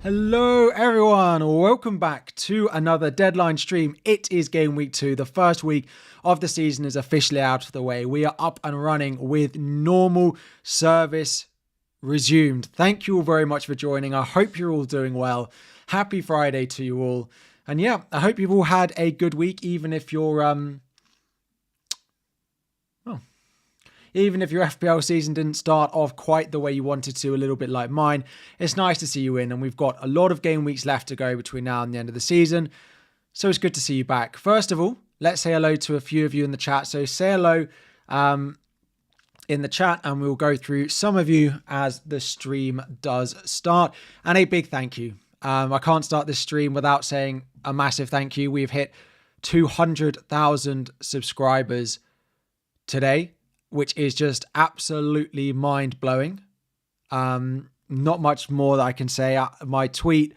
Hello everyone, welcome back to another deadline stream. It is game week 2. The first week of the season is officially out of the way. We are up and running with normal service resumed. Thank you all very much for joining. I hope you're all doing well. Happy Friday to you all. And yeah, I hope you've all had a good week, even if your FPL season didn't start off quite the way you wanted to, a little bit like mine. It's nice to see you in, and we've got a lot of game weeks left to go between now and the end of the season. So it's good to see you back. First of all, let's say hello to a few of you in the chat. So say hello in the chat, and we'll go through some of you as the stream does start. And a big thank you. I can't start this stream without saying a massive thank you. We've hit 200,000 subscribers today, which is just absolutely mind-blowing. Not much more that I can say. My tweet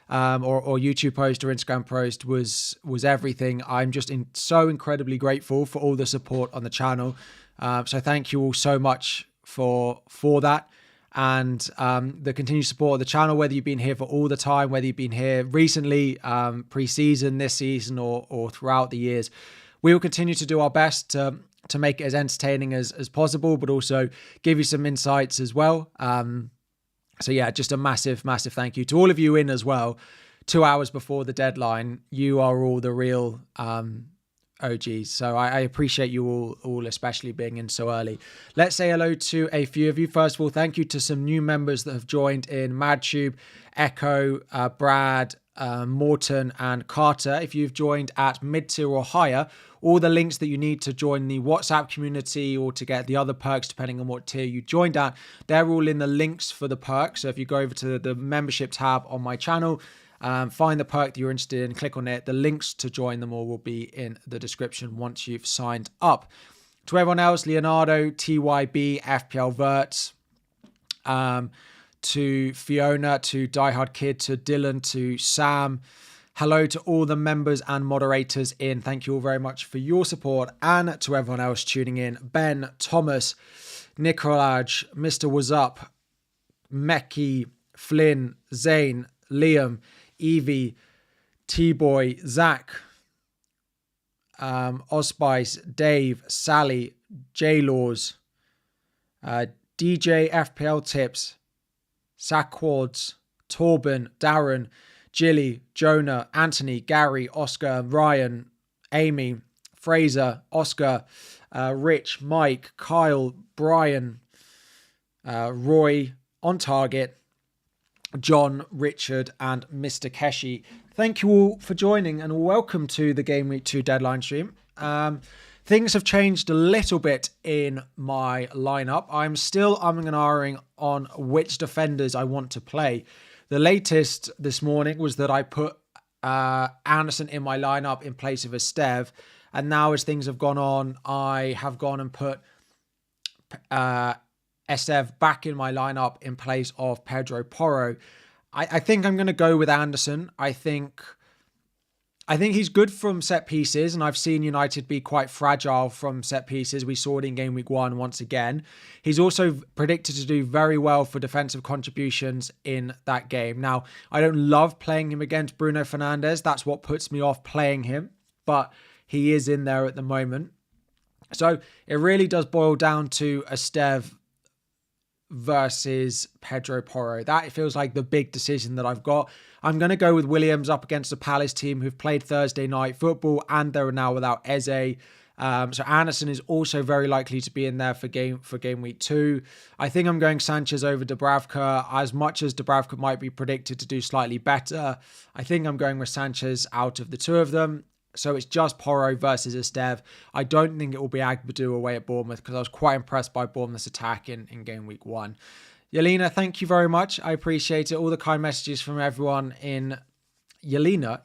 or YouTube post or Instagram post was everything. I'm just so incredibly grateful for all the support on the channel. So thank you all so much for that. And the continued support of the channel, whether you've been here for all the time, whether you've been here recently, pre-season, this season, or throughout the years. We will continue to do our best to make it as entertaining as possible, but also give you some insights as well. So yeah, just a massive, massive thank you to all of you in as well. 2 hours before the deadline, you are all the real OGs. So I appreciate you all, especially being in so early. Let's say hello to a few of you. First of all, thank you to some new members that have joined in: MadTube, Echo, Brad, Morton, and Carter. If you've joined at mid-tier or higher, all the links that you need to join the WhatsApp community or to get the other perks, depending on what tier you joined at, they're all in the links for the perks. So if you go over to the membership tab on my channel, find the perk that you're interested in, click on it. The links to join them all will be in the description once you've signed up. To everyone else, Leonardo, TYB, FPL Verts, to Fiona, to Diehard Kid, to Dylan, to Sam. Hello to all the members and moderators in. Thank you all very much for your support. And to everyone else tuning in: Ben, Thomas, Nicolaj, Mr. Was Up, Meki, Flynn, Zane, Liam, Evie, T-Boy, Zach, Ospice, Dave, Sally, J-Laws, DJ FPL Tips, Sackwards, Torben, Darren, Jilly, Jonah, Anthony, Gary, Oscar, Ryan, Amy, Fraser, Oscar, Rich, Mike, Kyle, Brian, Roy, On Target, John, Richard, and Mr. Keshi. Thank you all for joining, and welcome to the Game Week 2 deadline stream. Things have changed a little bit in my lineup. I'm still umming and ahhing on which defenders I want to play. The latest this morning was that I put Anderson in my lineup in place of Estev. And now as things have gone on, I have gone and put Estev back in my lineup in place of Pedro Porro. I think I'm going to go with Anderson. I think he's good from set pieces, and I've seen United be quite fragile from set pieces. We saw it in game week 1 once again. He's also predicted to do very well for defensive contributions in that game. Now, I don't love playing him against Bruno Fernandes. That's what puts me off playing him, but he is in there at the moment. So it really does boil down to Estev versus Pedro Porro. That feels like the big decision that I've got. I'm going to go with Williams up against the Palace team who've played Thursday night football, and they're now without Eze. So Anderson is also very likely to be in there for game week 2. I think I'm going Sanchez over Dubravka. As much as Dubravka might be predicted to do slightly better, I think I'm going with Sanchez out of the two of them. So it's just Porro versus Estev. I don't think it will be Agbadou away at Bournemouth, because I was quite impressed by Bournemouth's attack in game week 1. Yelena, thank you very much. I appreciate it. All the kind messages from everyone in Yelena.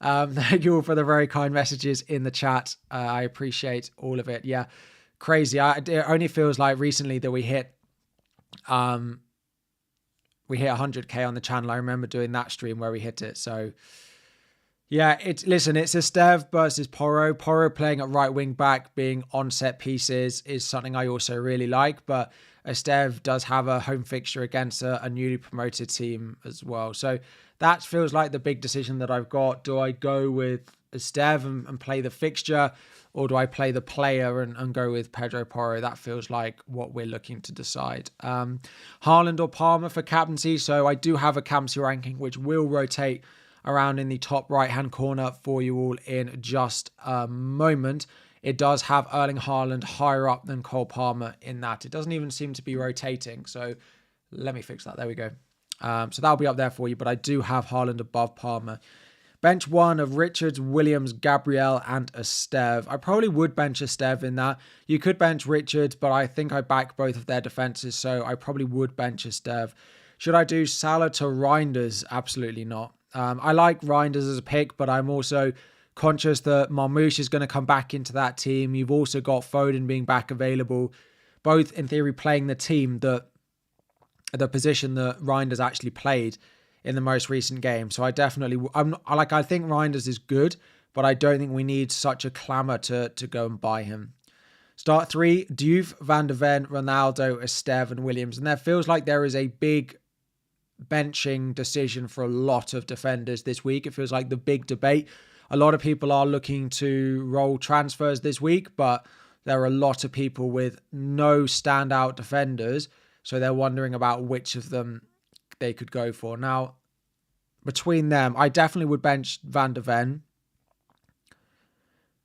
Thank you all for the very kind messages in the chat. I appreciate all of it. Yeah, crazy. It only feels like recently that we hit 100k on the channel. I remember doing that stream where we hit it. So yeah, it's Estev versus Porro. Porro playing at right wing back, being on set pieces, is something I also really like. But Esteve does have a home fixture against a newly promoted team as well. So that feels like the big decision that I've got. Do I go with Esteve and play the fixture, or do I play the player and go with Pedro Porro? That feels like what we're looking to decide. Haaland or Palmer for captaincy. So I do have a captaincy ranking which will rotate around in the top right-hand corner for you all in just a moment. It does have Erling Haaland higher up than Cole Palmer in that. It doesn't even seem to be rotating. So let me fix that. There we go. So that'll be up there for you. But I do have Haaland above Palmer. Bench one of Richards, Williams, Gabriel, and Esteve. I probably would bench Esteve in that. You could bench Richards, but I think I back both of their defenses. So I probably would bench Esteve. Should I do Salah to Reinders? Absolutely not. I like Reinders as a pick, but I'm also conscious that Marmoush is going to come back into that team. You've also got Foden being back available, both in theory playing the team that the position that Reinders actually played in the most recent game. So I definitely, I think Reinders is good, but I don't think we need such a clamour to go and buy him. Start three, Diouf, Van de Ven, Ronaldo, Esteve, and Williams. And there feels like there is a big benching decision for a lot of defenders this week. It feels like the big debate. A lot of people are looking to roll transfers this week, but there are a lot of people with no standout defenders. So they're wondering about which of them they could go for. Now, between them, I definitely would bench Van de Ven.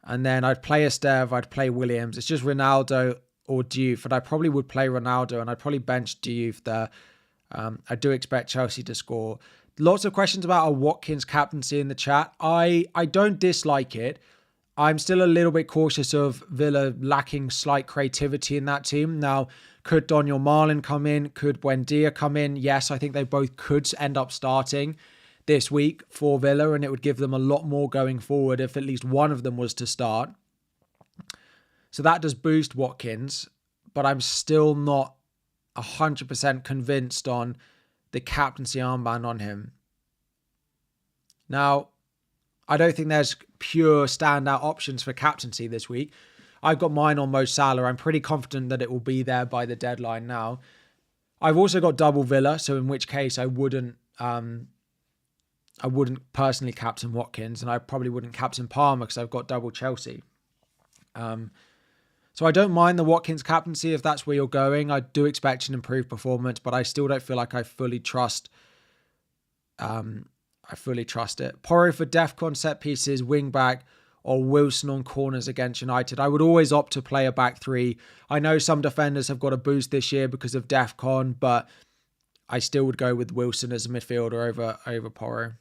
And then I'd play Esteve, I'd play Williams. It's just Ronaldo or Diouf. And I probably would play Ronaldo and I'd probably bench Diouf there. I do expect Chelsea to score. Lots of questions about a Watkins captaincy in the chat. I don't dislike it. I'm still a little bit cautious of Villa lacking slight creativity in that team. Now, could Daniel Marlin come in? Could Buendia come in? Yes, I think they both could end up starting this week for Villa, and it would give them a lot more going forward if at least one of them was to start. So that does boost Watkins, but I'm still not 100% convinced on the captaincy armband on him. Now, I don't think there's pure standout options for captaincy this week. I've got mine on Mo Salah. I'm pretty confident that it will be there by the deadline now. I've also got double Villa, so in which case I wouldn't personally captain Watkins, and I probably wouldn't captain Palmer because I've got double Chelsea. So I don't mind the Watkins captaincy if that's where you're going. I do expect an improved performance, but I still don't feel like I fully trust it. Porro for DEFCON set pieces, wing back, or Wilson on corners against United. I would always opt to play a back three. I know some defenders have got a boost this year because of DEFCON, but I still would go with Wilson as a midfielder over Porro.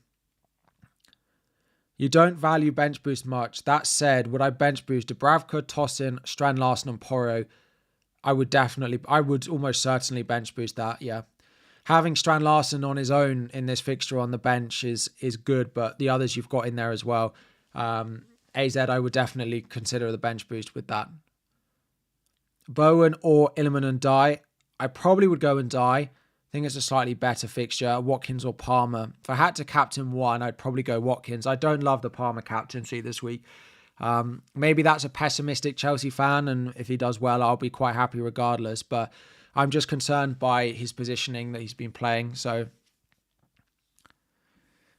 You don't value bench boost much. That said, would I bench boost Dubravka, Tosin, Strand Larsen, and Porro? I would almost certainly bench boost that, yeah. Having Strand Larsen on his own in this fixture on the bench is good, but the others you've got in there as well. AZ, I would definitely consider the bench boost with that. Bowen or Illiman and Dye. I probably would go and Dye. I think it's a slightly better fixture. Watkins or Palmer. If I had to captain one, I'd probably go Watkins. I don't love the Palmer captaincy this week. Maybe that's a pessimistic Chelsea fan, and if he does well, I'll be quite happy regardless. But I'm just concerned by his positioning that he's been playing. So,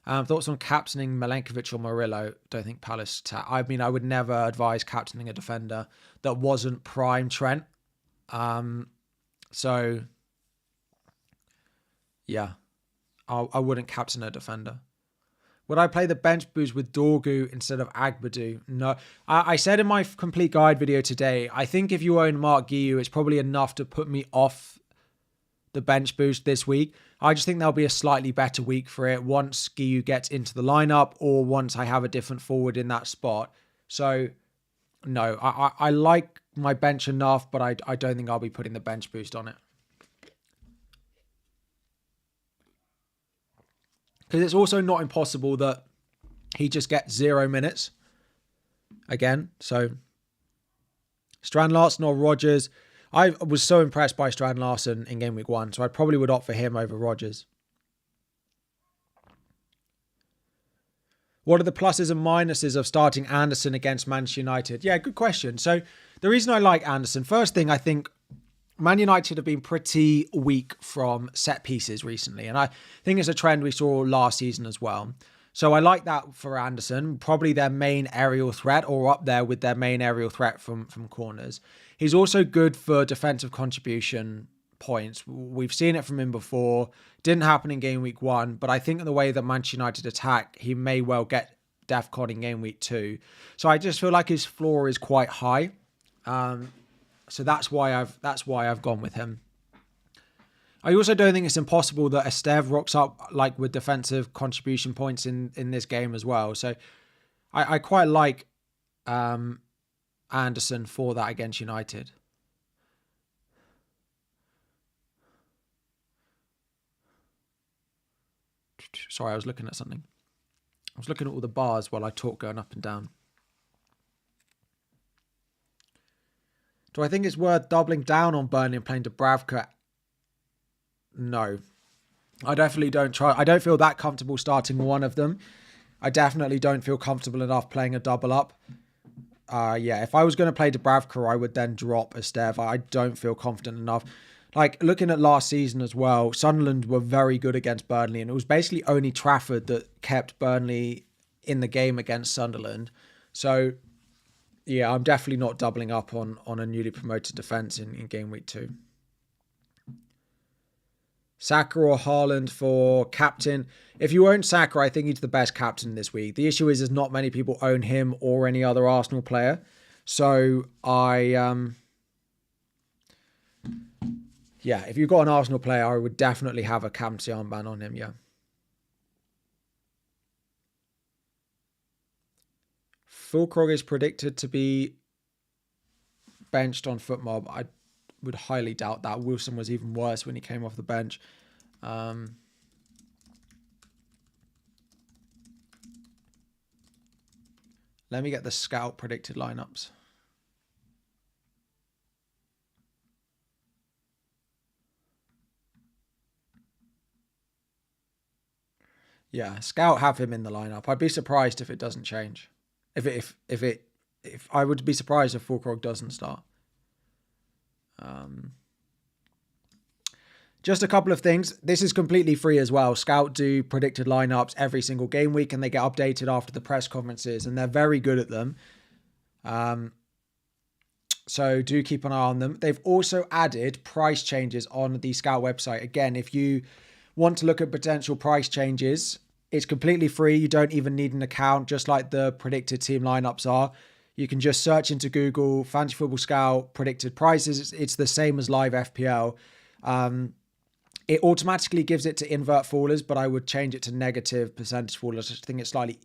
thoughts on captaining Milenkovic or Murillo? Don't think Palace. I would never advise captaining a defender that wasn't prime Trent. Yeah, I wouldn't captain a defender. Would I play the bench boost with Dorgu instead of Agbadu? No. I said in my complete guide video today, I think if you own Mark Guiu, it's probably enough to put me off the bench boost this week. I just think there'll be a slightly better week for it once Guiu gets into the lineup or once I have a different forward in that spot. So, no, I like my bench enough, but I don't think I'll be putting the bench boost on it. Because it's also not impossible that he just gets 0 minutes again. So Strand Larsen or Rodgers. I was so impressed by Strand Larsen in Game Week 1, so I probably would opt for him over Rodgers. What are the pluses and minuses of starting Anderson against Manchester United? Yeah, good question. So the reason I like Anderson, first thing, I think Man United have been pretty weak from set pieces recently, and I think it's a trend we saw last season as well. So I like that for Anderson, probably their main aerial threat, or up there with their main aerial threat from corners. He's also good for defensive contribution points. We've seen it from him before. Didn't happen in game week 1, but I think in the way that Manchester United attack, he may well get DEFCON in game week 2. So I just feel like his floor is quite high. So that's why I've gone with him. I also don't think it's impossible that Esteve rocks up like with defensive contribution points in this game as well. So I quite like Anderson for that against United. Sorry, I was looking at something. I was looking at all the bars while I talk going up and down. Do I think it's worth doubling down on Burnley and playing Dubravka? No. I definitely don't try. I don't feel that comfortable starting one of them. I definitely don't feel comfortable enough playing a double up. Yeah, if I was going to play Dubravka, I would then drop Esteve. I don't feel confident enough. Like, looking at last season as well, Sunderland were very good against Burnley, and it was basically only Trafford that kept Burnley in the game against Sunderland. So, yeah, I'm definitely not doubling up on a newly promoted defence in game week 2. Saka or Haaland for captain. If you own Saka, I think he's the best captain this week. The issue is not many people own him or any other Arsenal player. So yeah, if you've got an Arsenal player, I would definitely have a captaincy armband on him, yeah. Fulkrog is predicted to be benched on FootMob. I would highly doubt that. Wilson was even worse when he came off the bench. Let me get the Scout predicted lineups. Yeah, Scout have him in the lineup. I'd be surprised if it doesn't change. If I would be surprised if Fulkrog doesn't start. Just a couple of things. This is completely free as well. Scout do predicted lineups every single game week, and they get updated after the press conferences, and they're very good at them. So do keep an eye on them. They've also added price changes on the Scout website. Again, if you want to look at potential price changes, it's completely free. You don't even need an account, just like the predicted team lineups are. You can just search into Google, Fantasy Football Scout, predicted prices. It's the same as live FPL. It automatically gives it to invert fallers, but I would change it to negative percentage fallers. I think it's slightly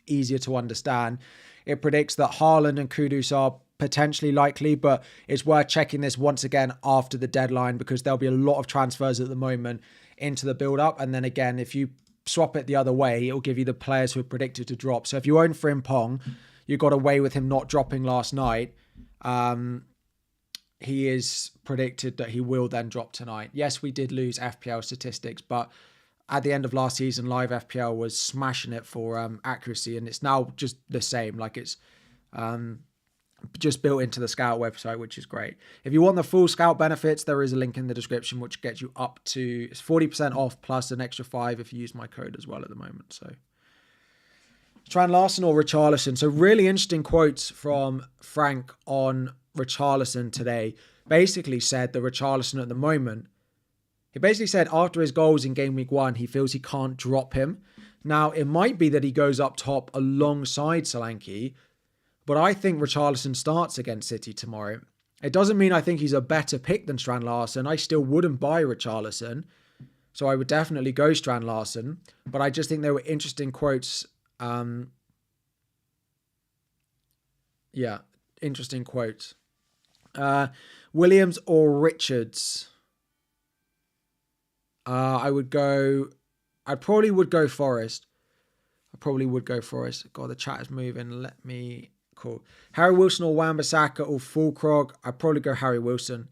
easier to understand. It predicts that Haaland and Kudus are potentially likely, but it's worth checking this once again after the deadline because there'll be a lot of transfers at the moment into the build-up. And then again, if you swap it the other way, it'll give you the players who are predicted to drop. So if you own Frimpong, you got away with him not dropping last night. He is predicted that he will then drop tonight. Yes, we did lose FPL statistics, but at the end of last season, live FPL was smashing it for accuracy, and it's now just the same. Like it's just built into the Scout website, which is great. If you want the full Scout benefits, there is a link in the description, which gets you up to 40% off plus an extra 5 if you use my code as well at the moment. So Strand Larson or Richarlison. So really interesting quotes from Frank on Richarlison today. Basically said that Richarlison at the moment, he basically said after his goals in game week 1, he feels he can't drop him. Now, it might be that he goes up top alongside Solanke, but I think Richarlison starts against City tomorrow. It doesn't mean I think he's a better pick than Strand Larson. I still wouldn't buy Richarlison, so I would definitely go Strand Larson, but I just think there were interesting quotes. Interesting quotes. Williams or Richards? I probably would go Forest. God, the chat is moving. Cool. Harry Wilson or Wan-Bissaka or Fulkrog? I'd probably go Harry Wilson.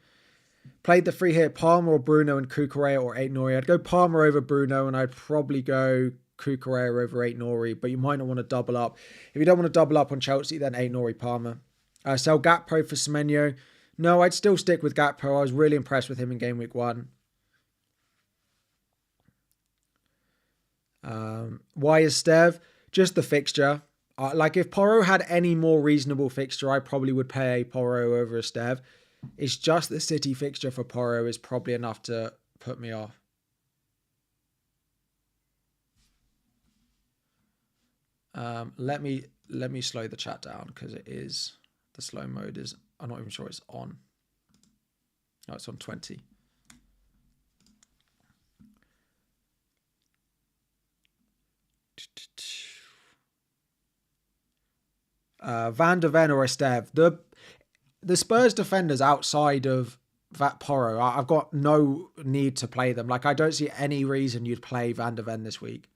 Played the free hit Palmer or Bruno and Kukurea or Aït-Nouri. I'd go Palmer over Bruno, and I'd probably go Kukurea over Aït-Nouri, but you might not want to double up. If you don't want to double up on Chelsea, then Aït-Nouri Palmer. Sell Gakpo for Semenyo. No, I'd still stick with Gakpo. I was really impressed with him in game week 1. Why is Stev? Just the fixture. Like if Porro had any more reasonable fixture, I probably would pay Porro over a Stev. It's just the City fixture for Porro is probably enough to put me off. Let me slow the chat down because it is the slow mode is. I'm not even sure it's on. No, it's on 20. Van de Ven or Estev. The Spurs defenders outside of Porro, I've got no need to play them. Like, I don't see any reason you'd play Van de Ven this week.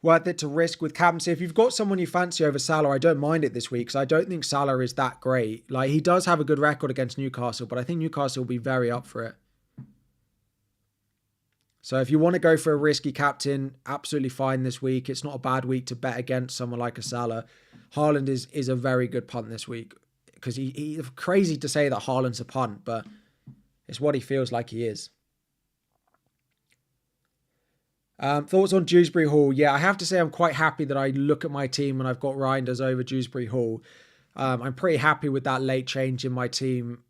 Worth it to risk with Captaincy. If you've got someone you fancy over Salah, I don't mind it this week because I don't think Salah is that great. Like, he does have a good record against Newcastle, but I think Newcastle will be very up for it. So if you want to go for a risky captain, absolutely fine this week. It's not a bad week to bet against someone like a Salah. Haaland is a very good punt this week because he's crazy to say that Haaland's a punt, but it's what he feels like he is. Thoughts on Dewsbury Hall? Yeah, I have to say I'm quite happy that I look at my team and I've got Reinders over Dewsbury Hall. I'm pretty happy with that late change in my team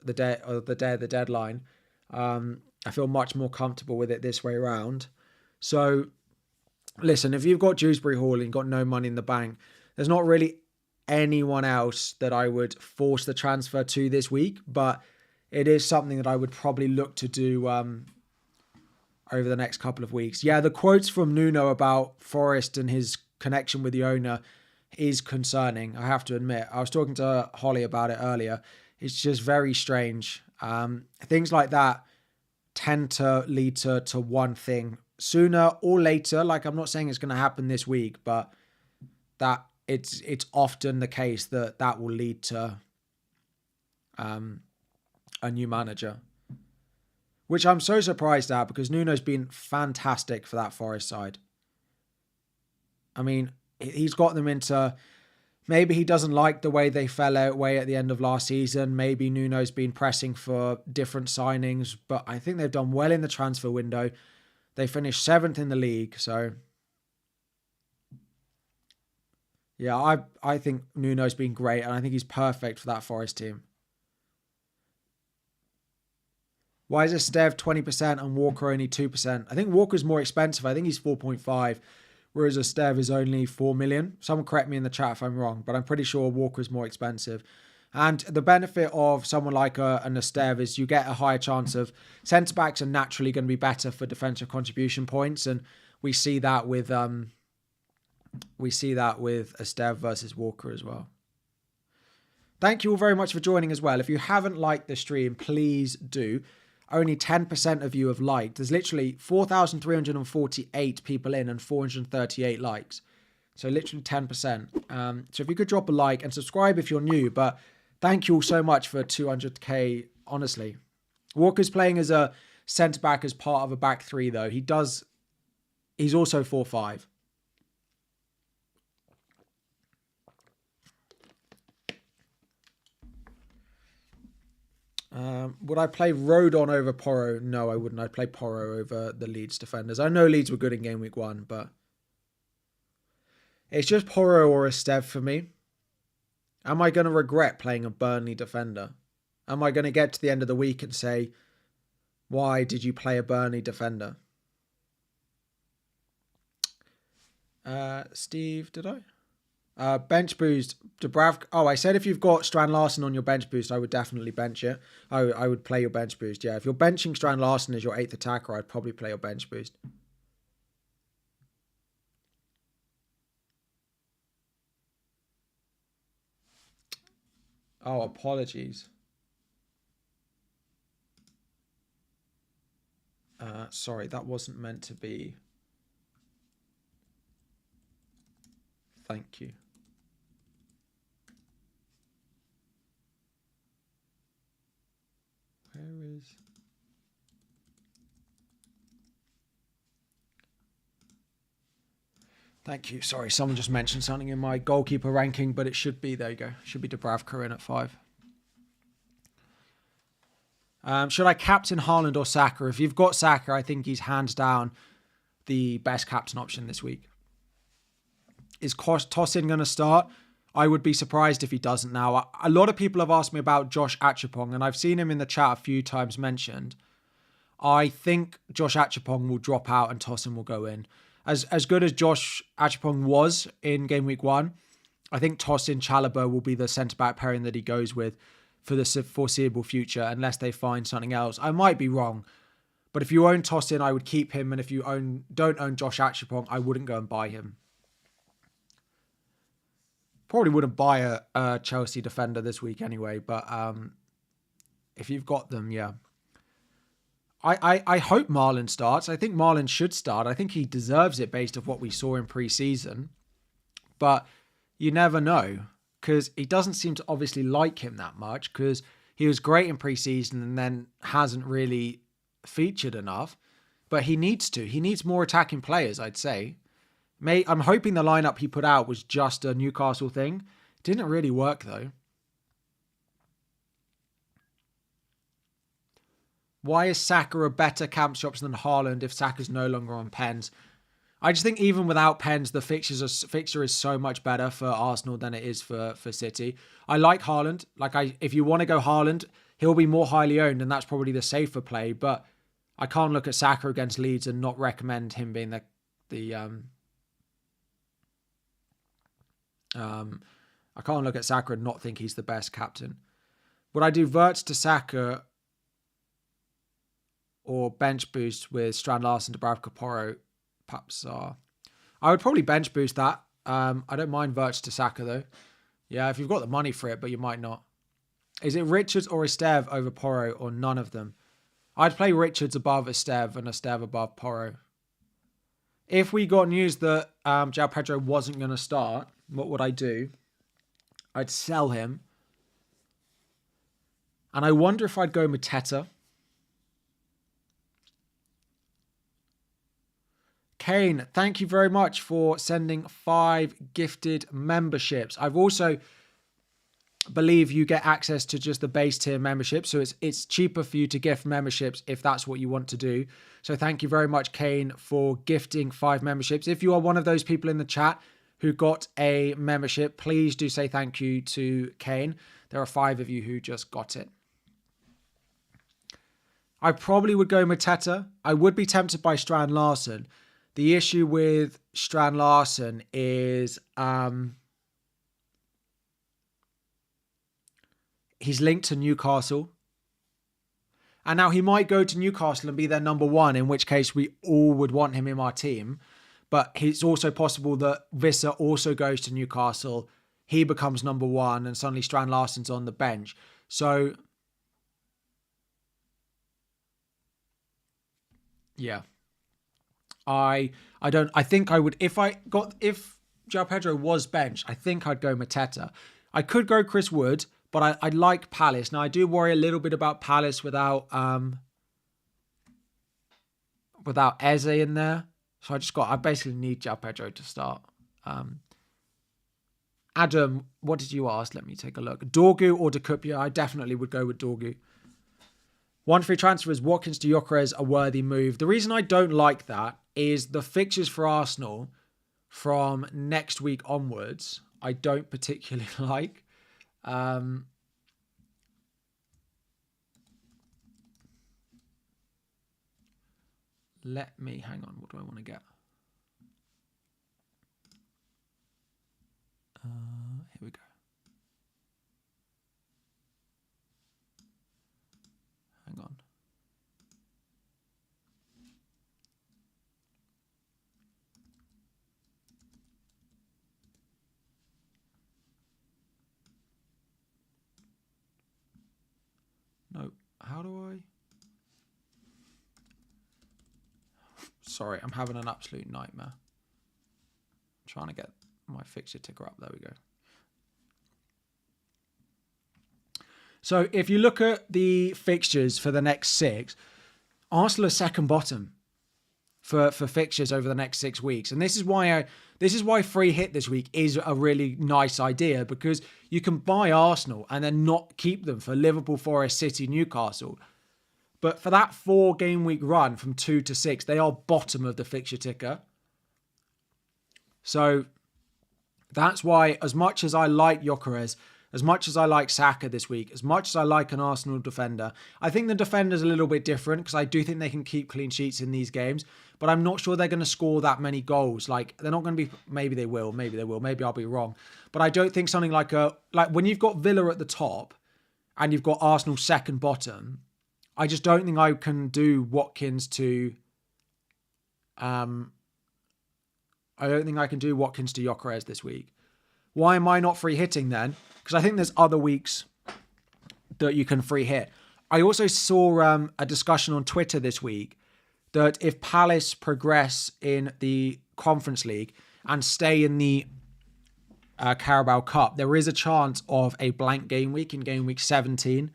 the day of the deadline. I feel much more comfortable with it this way around. So, listen, if you've got Dewsbury Hall and you've got no money in the bank, there's not really anyone else that I would force the transfer to this week, but it is something that I would probably look to do over the next couple of weeks. Yeah, the quotes from Nuno about Forest and his connection with the owner is concerning, I have to admit. I was talking to Holly about it earlier. It's just very strange. Things like that tend to lead to one thing sooner or later. Like, I'm not saying it's going to happen this week, but that it's often the case that will lead to a new manager, which I'm so surprised at because Nuno's been fantastic for that Forest side. I mean, he's got them into... Maybe he doesn't like the way they fell away at the end of last season. Maybe Nuno's been pressing for different signings, but I think they've done well in the transfer window. They finished 7th in the league, so... Yeah, I think Nuno's been great, and I think he's perfect for that Forest team. Why is Stev 20% and Walker only 2%? I think Walker's more expensive. I think he's 4.5, whereas Stev is only 4 million. Someone correct me in the chat if I'm wrong, but I'm pretty sure Walker's more expensive. And the benefit of someone like an Estev is you get a higher chance of... Centre-backs are naturally going to be better for defensive contribution points, and we see that with Estev versus Walker as well. Thank you all very much for joining as well. If you haven't liked the stream, please do. Only 10% of you have liked. There's literally 4,348 people in and 438 likes. So literally 10%. So if you could drop a like and subscribe if you're new. But thank you all so much for 200k, honestly. Walker's playing as a centre-back as part of a back three, though. He's also 4-5. Would I play Rodon over Porro? No, I wouldn't. I'd play Porro over the Leeds defenders. I know Leeds were good in game week 1, but it's just Porro or Estev for me. Am I going to regret playing a Burnley defender? Am I going to get to the end of the week and say, why did you play a Burnley defender? Steve, did I? Bench boost, Dubravka. Oh, I said if you've got Strand Larson on your bench boost, I would definitely bench it. I would play your bench boost, yeah. If you're benching Strand Larson as your 8th attacker, I'd probably play your bench boost. Oh, apologies. Sorry, that wasn't meant to be. Thank you. Where is... Thank you. Sorry, someone just mentioned something in my goalkeeper ranking, but it should be, there you go. Should be Dubravka in at 5. Should I captain Haaland or Saka? If you've got Saka, I think he's hands down the best captain option this week. Is Tosin going to start? I would be surprised if he doesn't now. A lot of people have asked me about Josh Achapong, and I've seen him in the chat a few times mentioned. I think Josh Achapong will drop out and Tosin will go in. As good as Josh Achapong was in Game Week 1, I think Tosin Chalobah will be the centre-back pairing that he goes with for the foreseeable future, unless they find something else. I might be wrong, but if you own Tosin, I would keep him, and if you don't own Josh Achapong, I wouldn't go and buy him. Probably wouldn't buy a Chelsea defender this week anyway, but if you've got them, yeah. I hope Marlon starts. I think Marlon should start. I think he deserves it based on what we saw in pre-season. But you never know, because he doesn't seem to obviously like him that much, because he was great in pre-season and then hasn't really featured enough. But he needs to. He needs more attacking players, I'd say. I'm hoping the lineup he put out was just a Newcastle thing. Didn't really work, though. Why is Saka a better captain option than Haaland if Saka's no longer on pens? I just think even without pens, the fixture is so much better for Arsenal than it is for City. I like Haaland. If you want to go Haaland, he'll be more highly owned, and that's probably the safer play. But I can't look at Saka against Leeds and not recommend him being I can't look at Saka and not think he's the best captain. Would I do Verts to Saka or bench boost with Strand Larsen, Dubravka, Porro, Papsar? I would probably bench boost that. I don't mind Verts to Saka though. Yeah, if you've got the money for it, but you might not. Is it Richards or Esteve over Porro or none of them? I'd play Richards above Esteve and Esteve above Porro. If we got news that João Pedro wasn't going to start, what would I do? I'd sell him. And I wonder if I'd go Mateta. Kane, thank you very much for sending 5 gifted memberships. I've also believe you get access to just the base tier membership, so it's cheaper for you to gift memberships if that's what you want to do. So thank you very much, Kane, for gifting 5 memberships. If you are one of those people in the chat who got a membership, please do say thank you to Kane. There are 5 of you who just got it. I probably would go Mateta. I would be tempted by Strand Larsen. The issue with Strand Larsen is he's linked to Newcastle. And now he might go to Newcastle and be their number 1, in which case we all would want him in our team. But it's also possible that Visser also goes to Newcastle. He becomes number 1 and suddenly Strand Larsen's on the bench. So, yeah. I think I would, if João Pedro was benched, I think I'd go Mateta. I could go Chris Wood, but I like Palace. Now, I do worry a little bit about Palace without Eze in there. So I basically need João Pedro to start. Adam, what did you ask? Let me take a look. Dorgu or Decupia? I definitely would go with Dorgu. One free transfer is Watkins to Gyökeres, a worthy move. The reason I don't like that is the fixtures for Arsenal from next week onwards, I don't particularly like. Let me, hang on, what do I want to get? Here we go. Hang on. No, how do I? Sorry, I'm having an absolute nightmare. I'm trying to get my fixture ticker up. There we go. So if you look at the fixtures for the next 6, Arsenal are second bottom. for fixtures over the next 6 weeks. And this is why free hit this week is a really nice idea, because you can buy Arsenal and then not keep them for Liverpool, Forest, City, Newcastle. But for that 4 game week run from 2 to 6, they are bottom of the fixture ticker. So that's why, as much as I like Gyökeres, as much as I like Saka this week, as much as I like an Arsenal defender, I think the defender's a little bit different, because I do think they can keep clean sheets in these games, but I'm not sure they're going to score that many goals. Like, they're not going to be, maybe they will, maybe I'll be wrong. But I don't think something like when you've got Villa at the top and you've got Arsenal second bottom, I just don't think I can do Watkins to Gyökeres this week. Why am I not free hitting then? Because I think there's other weeks that you can free hit. I also saw a discussion on Twitter this week that if Palace progress in the Conference League and stay in the Carabao Cup, there is a chance of a blank game week in game week 17,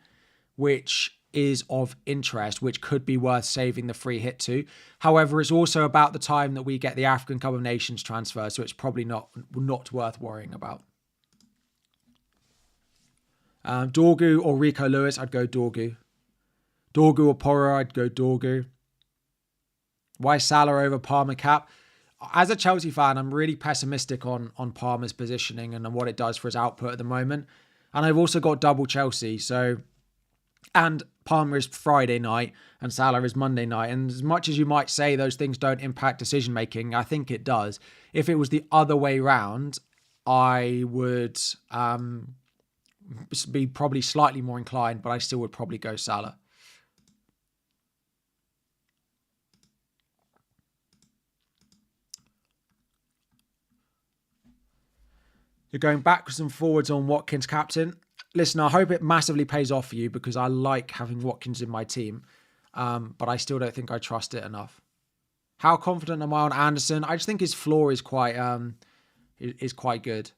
which is of interest, which could be worth saving the free hit to. However, it's also about the time that we get the African Cup of Nations transfer, so it's probably not worth worrying about. Dorgu or Rico Lewis, I'd go Dorgu. Dorgu or Porro, I'd go Dorgu. Why Salah over Palmer cap? As a Chelsea fan, I'm really pessimistic on Palmer's positioning and what it does for his output at the moment. And I've also got double Chelsea, so... And Palmer is Friday night and Salah is Monday night. And as much as you might say those things don't impact decision making, I think it does. If it was the other way round, I would be probably slightly more inclined, but I still would probably go Salah. You're going backwards and forwards on Watkins captain. Listen, I hope it massively pays off for you, because I like having Watkins in my team, but I still don't think I trust it enough. How confident am I on Anderson? I just think his floor is quite good.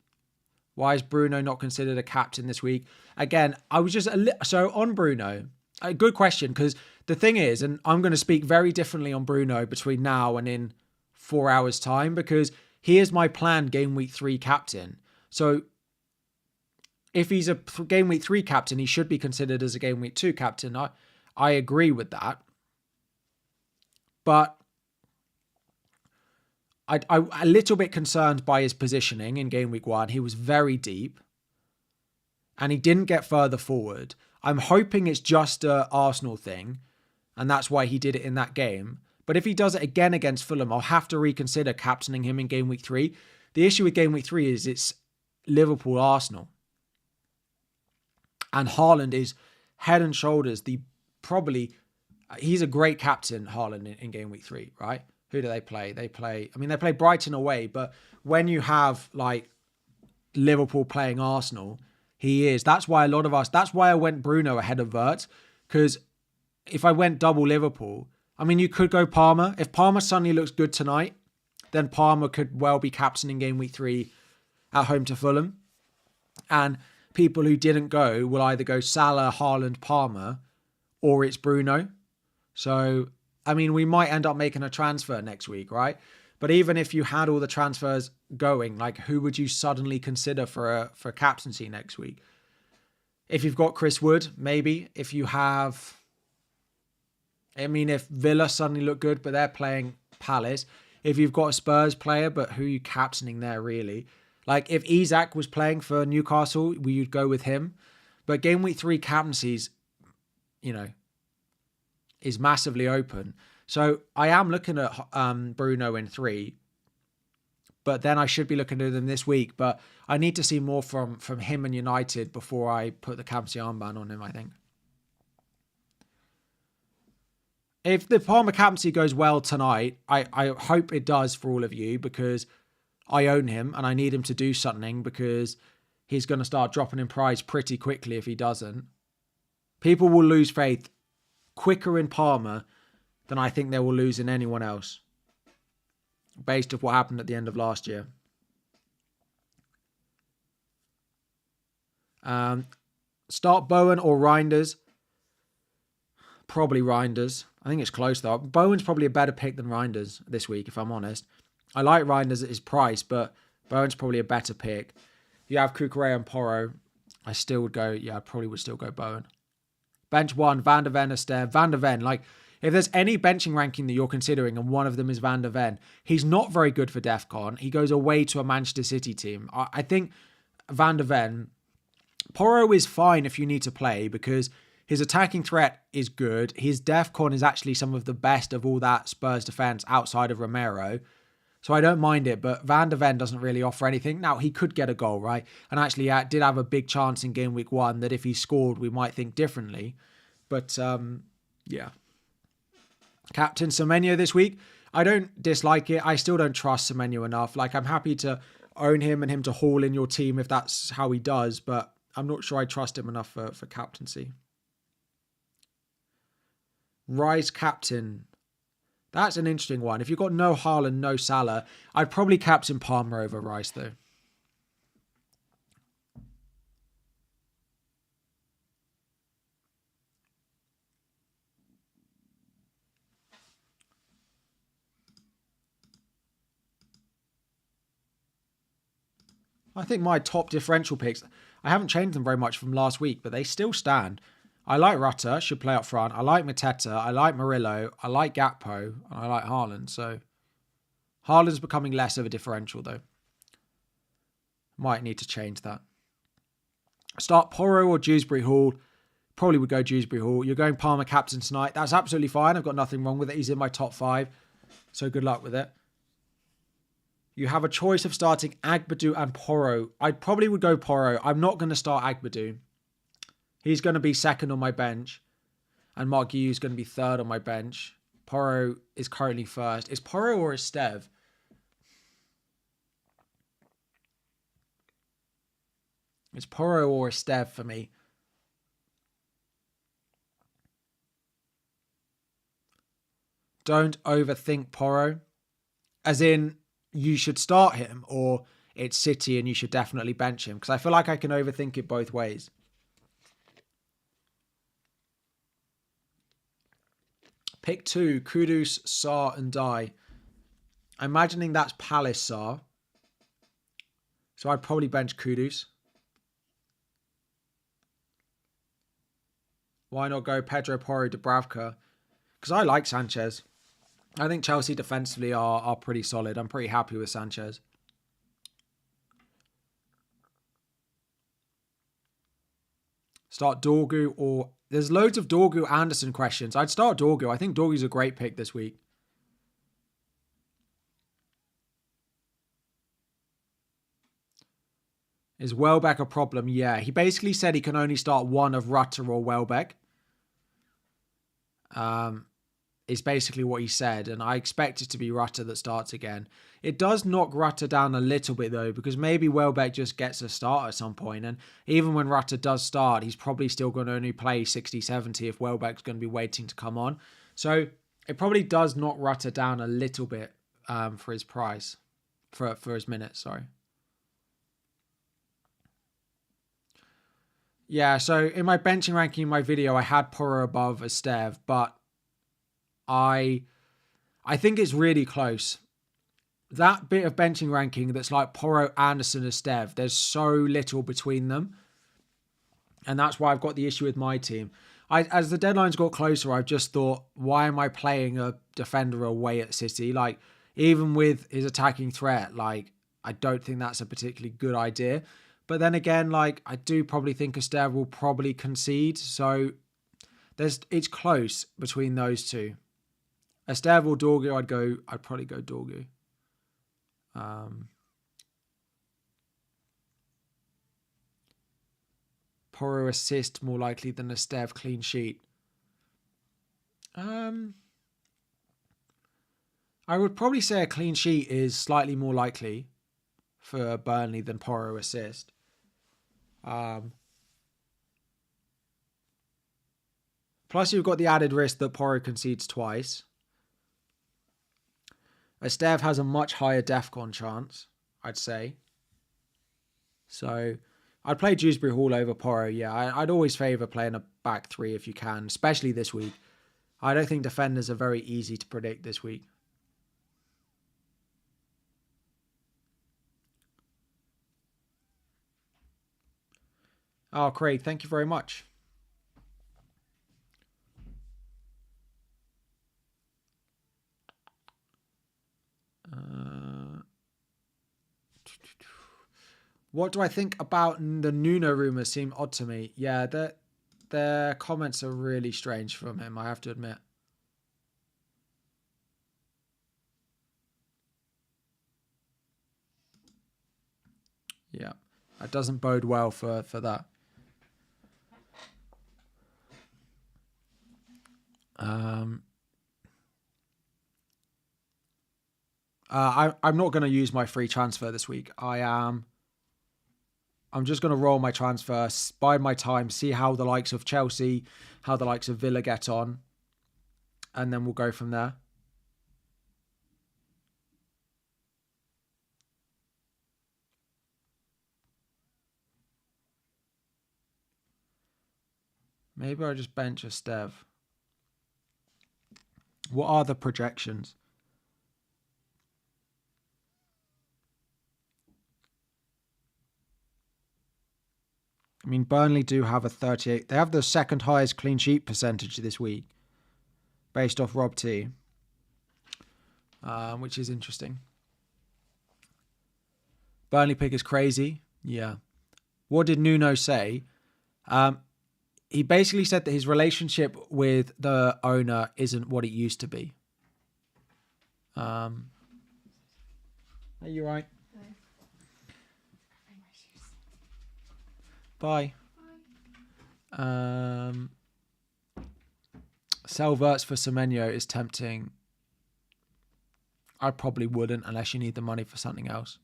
Why is Bruno not considered a captain this week? Again, I was just so on Bruno. A good question, because the thing is, and I'm going to speak very differently on Bruno between now and in 4 hours' time, because he is my planned game week 3 captain. So if he's a game week 3 captain, he should be considered as a game week 2 captain. I agree with that. But I'm a little bit concerned by his positioning in game week 1. He was very deep and he didn't get further forward. I'm hoping it's just a Arsenal thing and that's why he did it in that game. But if he does it again against Fulham, I'll have to reconsider captaining him in game week 3. The issue with game week 3 is it's Liverpool-Arsenal. And Haaland is head and shoulders he's a great captain, Haaland, in game week 3, right? Who do they play? They play Brighton away, but when you have like Liverpool playing Arsenal, that's why I went Bruno ahead of Wirtz, because if I went double Liverpool, I mean, you could go Palmer. If Palmer suddenly looks good tonight, then Palmer could well be captaining game week 3 at home to Fulham. And people who didn't go will either go Salah, Haaland, Palmer, or it's Bruno. So, I mean, we might end up making a transfer next week, right? But even if you had all the transfers going, like, who would you suddenly consider for captaincy next week? If you've got Chris Wood, maybe. If Villa suddenly look good, but they're playing Palace. If you've got a Spurs player, but who are you captaining there, really? Like, if Isak was playing for Newcastle, you'd go with him. But game week 3 captaincies, is massively open. So I am looking at Bruno in 3. But then I should be looking at them this week. But I need to see more from him and United before I put the captaincy armband on him, I think. If the Palmer captaincy goes well tonight, I hope it does for all of you, because I own him and I need him to do something, because he's going to start dropping in price pretty quickly if he doesn't. People will lose faith quicker in Palmer than I think they will lose in anyone else, based on what happened at the end of last year. Start Bowen or Reinders? Probably Reinders. I think it's close though. Bowen's probably a better pick than Reinders this week, if I'm honest. I like Reinders at his price, but Bowen's probably a better pick. You have Kukurea and Porro. I still would go, I probably would still go Bowen. Bench 1, Van der Ven, Esteve. Van der Ven, like, if there's any benching ranking that you're considering and one of them is Van der Ven, he's not very good for DEFCON. He goes away to a Manchester City team. I think Van der Ven, Porro is fine if you need to play because his attacking threat is good. His DEFCON is actually some of the best of all that Spurs defense outside of Romero. So I don't mind it, but Van der Ven doesn't really offer anything. Now, he could get a goal, right? And actually, did have a big chance in game week 1 that if he scored, we might think differently. But, yeah. Captain Semenyo this week. I don't dislike it. I still don't trust Semenyo enough. Like, I'm happy to own him and him to haul in your team if that's how he does, but I'm not sure I trust him enough for captaincy. Rice captain. That's an interesting one. If you've got no Haaland, no Salah, I'd probably captain Palmer over Rice, though. I think my top differential picks, I haven't changed them very much from last week, but they still stand. I like Rutter, should play up front. I like Mateta. I like Murillo. I like Gakpo. And I like Haaland. So Haaland's becoming less of a differential, though. Might need to change that. Start Porro or Dewsbury Hall. Probably would go Dewsbury Hall. You're going Palmer captain tonight. That's absolutely fine. I've got nothing wrong with it. He's in my top 5. So good luck with it. You have a choice of starting Agbadou and Porro. I probably would go Porro. I'm not going to start Agbadou. He's going to be second on my bench. And Mark Guiu is going to be third on my bench. Porro is currently first. Is Porro or Esteve? It's Porro or Esteve for me. Don't overthink Porro. As in, you should start him, or it's City and you should definitely bench him. Because I feel like I can overthink it both ways. Pick 2, Kudus, Sarr, and Dye. I'm imagining that's Palace Sarr. So I'd probably bench Kudus. Why not go Pedro Porro, Dubravka? Because I like Sanchez. I think Chelsea defensively are pretty solid. I'm pretty happy with Sanchez. Start Dorgu or... There's loads of Dorgu Anderson questions. I'd start Dorgu. I think Dorgu's a great pick this week. Is Welbeck a problem? Yeah. He basically said he can only start one of Rutter or Welbeck. Is basically what he said, and I expect it to be Rutter that starts again. It does knock Rutter down a little bit though, because maybe Welbeck just gets a start at some point, and even when Rutter does start, he's probably still going to only play 60-70 if Welbeck's going to be waiting to come on. So it probably does knock Rutter down a little bit for his price, for his minutes, sorry. Yeah, so in my benching ranking in my video, I had Porro above Esteve, but I think it's really close. That bit of benching ranking that's like Porro, Anderson, Esteve, there's so little between them. And that's why I've got the issue with my team. As the deadlines got closer, I've just thought, why am I playing a defender away at City? Like, even with his attacking threat, like, I don't think that's a particularly good idea. But then again, like, I do probably think Esteve will probably concede. So it's close between those two. Esteve or Dorgu, I'd probably go Dorgu. Porro assist more likely than Esteve clean sheet. I would probably say a clean sheet is slightly more likely for Burnley than Porro assist. Plus you've got the added risk that Porro concedes twice. Esteve has a much higher DEFCON chance, I'd say. So I'd play Dewsbury Hall over Porro. Yeah, I'd always favour playing a back 3 if you can, especially this week. I don't think defenders are very easy to predict this week. Oh, Craig, thank you very much. What do I think about the Nuno rumours? Seem odd to me. Yeah, their comments are really strange from him, I have to admit. Yeah, that doesn't bode well for that. I'm not going to use my free transfer this week. I'm just going to roll my transfer, bide my time, see how the likes of Chelsea, how the likes of Villa get on, and then we'll go from there. Maybe I just bench a Stev. What are the projections? I mean, Burnley do have a 38. They have the second highest clean sheet percentage this week, based off Rob T, which is interesting. Burnley pick is crazy. Yeah. What did Nuno say? He basically said that his relationship with the owner isn't what it used to be. Are you right? Bye. Sell Verts for Semenyo is tempting. I probably wouldn't unless you need the money for something else.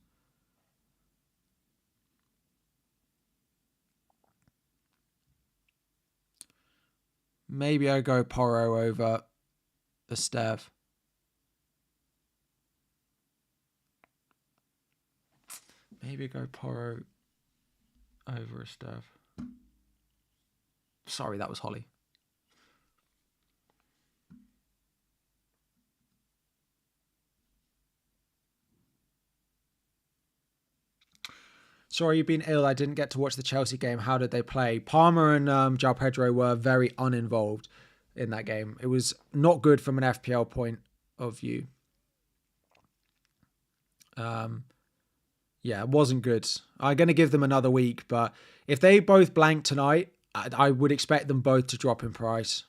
Maybe I go Porro over the Stev. Maybe I go Porro over a Stev. Sorry, that was Holly. Sorry, you've been ill. I didn't get to watch the Chelsea game. How did they play? Palmer and João Pedro were very uninvolved in that game. It was not good from an FPL point of view. Yeah, it wasn't good. I'm going to give them another week, but if they both blank tonight, I would expect them both to drop in price,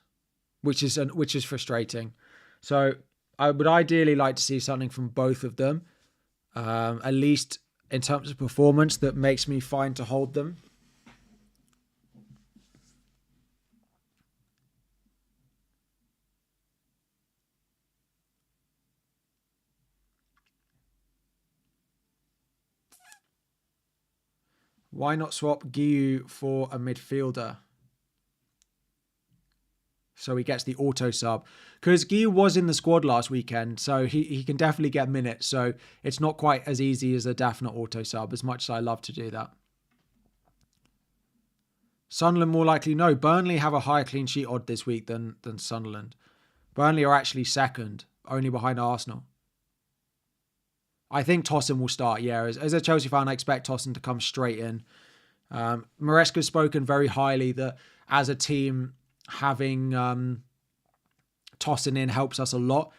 which is frustrating. So I would ideally like to see something from both of them, at least in terms of performance that makes me fine to hold them. Why not swap Giu for a midfielder? So he gets the auto sub. Because Giu was in the squad last weekend, so he can definitely get minutes. So it's not quite as easy as a definite auto sub, as much as I love to do that. Sunderland more likely no. Burnley have a higher clean sheet odd this week than Sunderland. Burnley are actually second, only behind Arsenal. I think Tosin will start, yeah. As a Chelsea fan, I expect Tosin to come straight in. Maresca's spoken very highly that as a team, having Tosin in helps us a lot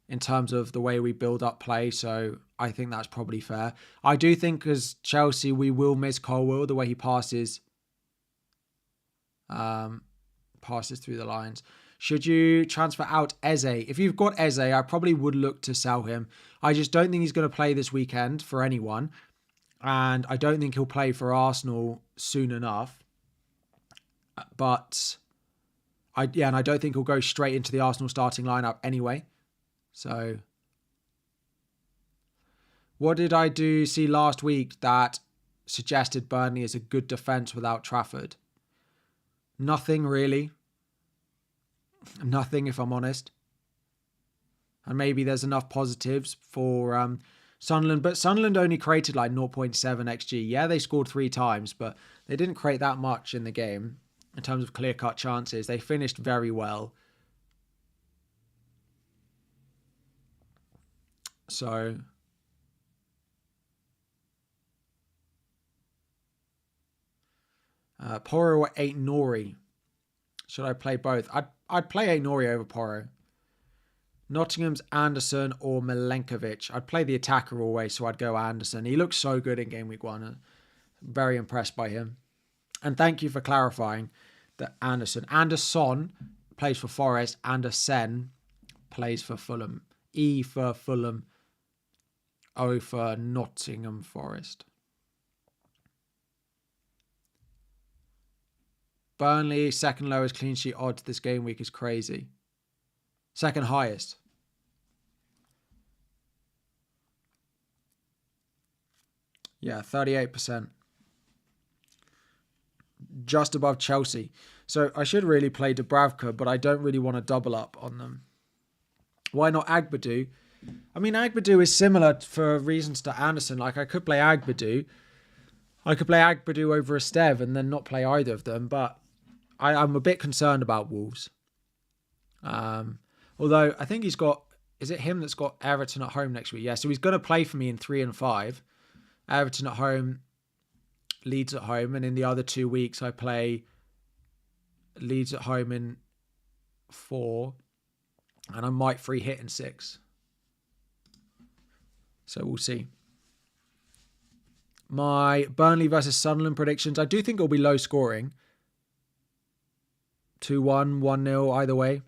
in terms of the way we build up play. So I think that's probably fair. I do think as Chelsea, we will miss Colwill, the way he passes through the lines. Should you transfer out Eze? If you've got Eze, I probably would look to sell him. I just don't think he's going to play this weekend for anyone. And I don't think he'll play for Arsenal soon enough. But I don't think he'll go straight into the Arsenal starting lineup anyway. So what did I see last week that suggested Burnley is a good defence without Trafford? Nothing really. Nothing, if I'm honest. And maybe there's enough positives for Sunderland. But Sunderland only created like 0.7 XG. Yeah, they scored 3 times, but they didn't create that much in the game in terms of clear-cut chances. They finished very well. So Porro or 8 Nori. Should I play both? I'd play 8 Nori over Porro. Nottingham's Anderson or Milenkovic. I'd play the attacker always, so I'd go Anderson. He looks so good in game week 1. Very impressed by him. And thank you for clarifying that Anderson plays for Forest. Andersen plays for Fulham. E for Fulham. O for Nottingham Forest. Burnley, second lowest clean sheet odds this game week is crazy. Second highest. Yeah, 38%. Just above Chelsea. So I should really play Dubravka, but I don't really want to double up on them. Why not Agbadou? I mean, Agbadou is similar for reasons to Anderson. Like, I could play Agbadou. I could play Agbadou over Estev and then not play either of them, but I'm a bit concerned about Wolves. Although, I think he's got... Is it him that's got Everton at home next week? Yeah, so he's going to play for me in 3 and 5. Everton at home, Leeds at home, and in the other 2 weeks I play Leeds at home in 4, and I might free hit in 6. So we'll see. My Burnley versus Sunderland predictions, I do think it'll be low scoring. 2-1, 1-0, either way.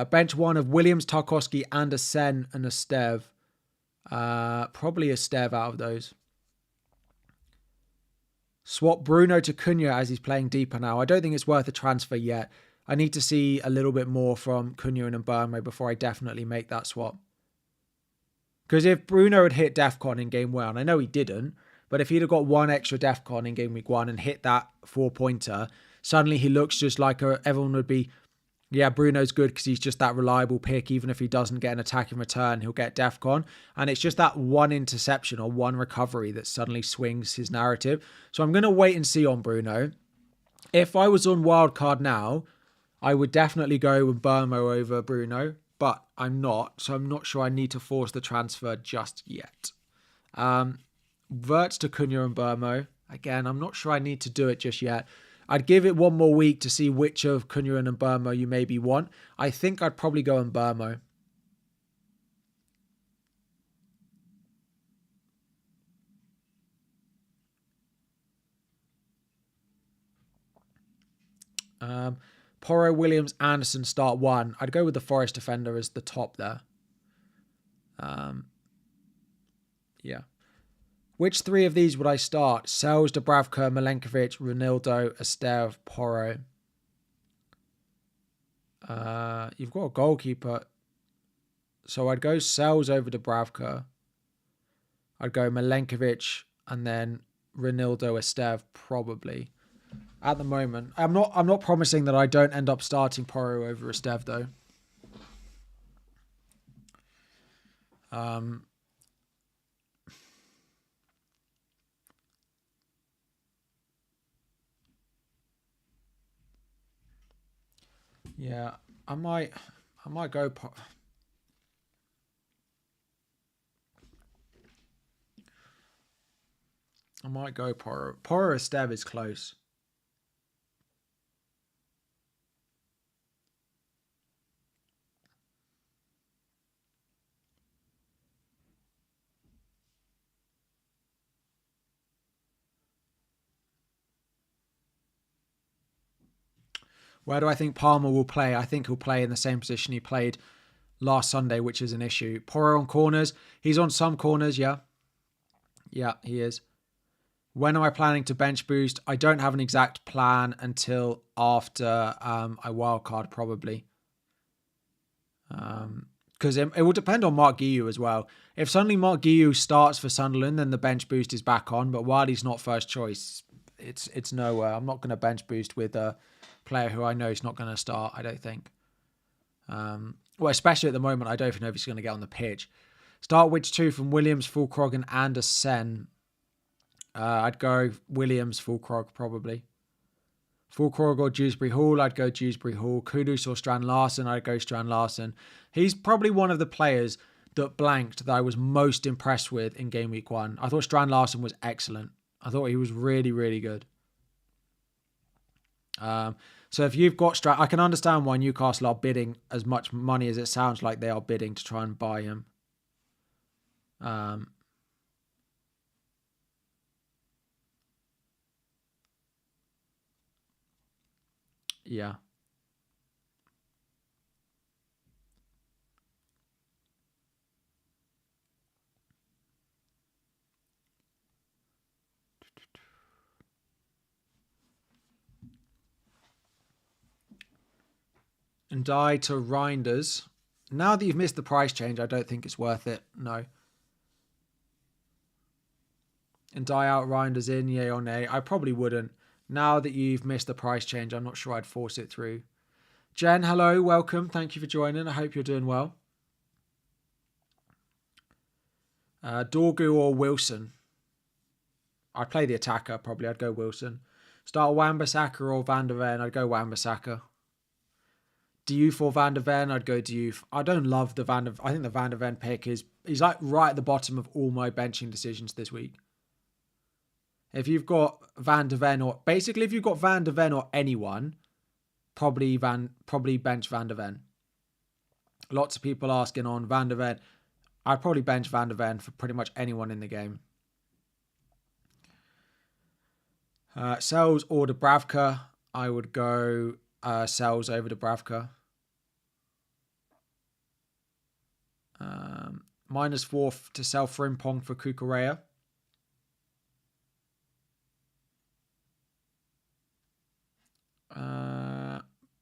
Bench 1 of Williams, Tarkowski, Andersen, and Estev. Probably Estev out of those. Swap Bruno to Cunha as he's playing deeper now. I don't think it's worth a transfer yet. I need to see a little bit more from Cunha and Mbeumo before I definitely make that swap. Because if Bruno had hit DEFCON in game 1, I know he didn't, but if he'd have got 1 extra DEFCON in game week 1 and hit that 4-pointer, suddenly he looks just like everyone would be, yeah, Bruno's good because he's just that reliable pick. Even if he doesn't get an attack in return, he'll get DEFCON. And it's just that 1 interception or 1 recovery that suddenly swings his narrative. So I'm going to wait and see on Bruno. If I was on wildcard now, I would definitely go with Mbeumo over Bruno, but I'm not. So I'm not sure I need to force the transfer just yet. Verts to Cunha and Mbeumo. Again, I'm not sure I need to do it just yet. I'd give it 1 more week to see which of Cunha and Mbeumo you maybe want. I think I'd probably go Mbeumo. Porro, Williams, Anderson start 1. I'd go with the Forest defender as the top there. Yeah. Which 3 of these would I start? Sells, Dubravka, Milenkovic, Ronaldo, Estev, Porro. You've got a goalkeeper. So I'd go Sells over Dubravka. I'd go Milenkovic and then Ronaldo, Estev probably. At the moment, I'm not promising that I don't end up starting Porro over Estev though. Yeah, I might go. I might go Porro. Porro Estev is close. Where do I think Palmer will play? I think he'll play in the same position he played last Sunday, which is an issue. Porro on corners. He's on some corners, yeah. Yeah, he is. When am I planning to bench boost? I don't have an exact plan until after I wildcard, probably. Because it will depend on Mark Guiu as well. If suddenly Mark Guiu starts for Sunderland, then the bench boost is back on. But while he's not first choice, it's nowhere. I'm not going to bench boost with a player who I know is not going to start, I don't think. Well, especially at the moment, I don't even know if he's going to get on the pitch. Start which 2 from Williams, Fulkrog and Andersen? I'd go Williams, Fulkrog probably. Fulkrog or Dewsbury Hall, I'd go Dewsbury Hall. Kudus or Strand Larsen, I'd go Strand Larsen. He's probably one of the players that blanked that I was most impressed with in game week 1. I thought Strand Larsen was excellent. I thought he was really, really good. So if you've got Strand, I can understand why Newcastle are bidding as much money as it sounds like they are bidding to try and buy him. Yeah. And die to Reinders. Now that you've missed the price change, I don't think it's worth it. No. And die out Reinders in, yay or nay. I probably wouldn't. Now that you've missed the price change, I'm not sure I'd force it through. Jen, hello, welcome. Thank you for joining. I hope you're doing well. Dorgu or Wilson? I'd play the attacker, probably. I'd go Wilson. Start Wan-Bissaka or Van der Ven? I'd go Wan-Bissaka. Diouf or Van der Ven? I'd go Diouf. I don't love the Van der Ven. I think the Van der Ven pick he's like right at the bottom of all my benching decisions this week. If you've got Van der Ven if you've got Van der Ven or anyone, probably bench Van der Ven. Lots of people asking on Van der Ven. I'd probably bench Van der Ven for pretty much anyone in the game. Sells or Dubravka? I would go Sells over Dubravka. -4 to sell Frimpong for Cucurella.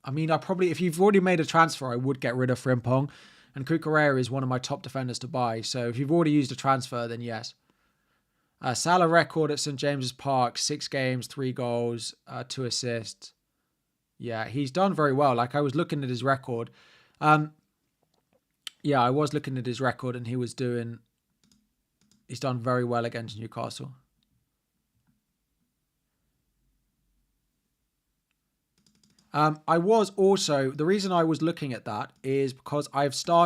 I mean, if you've already made a transfer, I would get rid of Frimpong. And Cucurella is one of my top defenders to buy. So if you've already used a transfer, then yes. Salah record at St. James's Park, 6 games, 3 goals, 2 assists. Yeah, he's done very well. Like, I was looking at his record. Yeah, I was looking at his record and he's done very well against Newcastle. The reason I was looking at that is because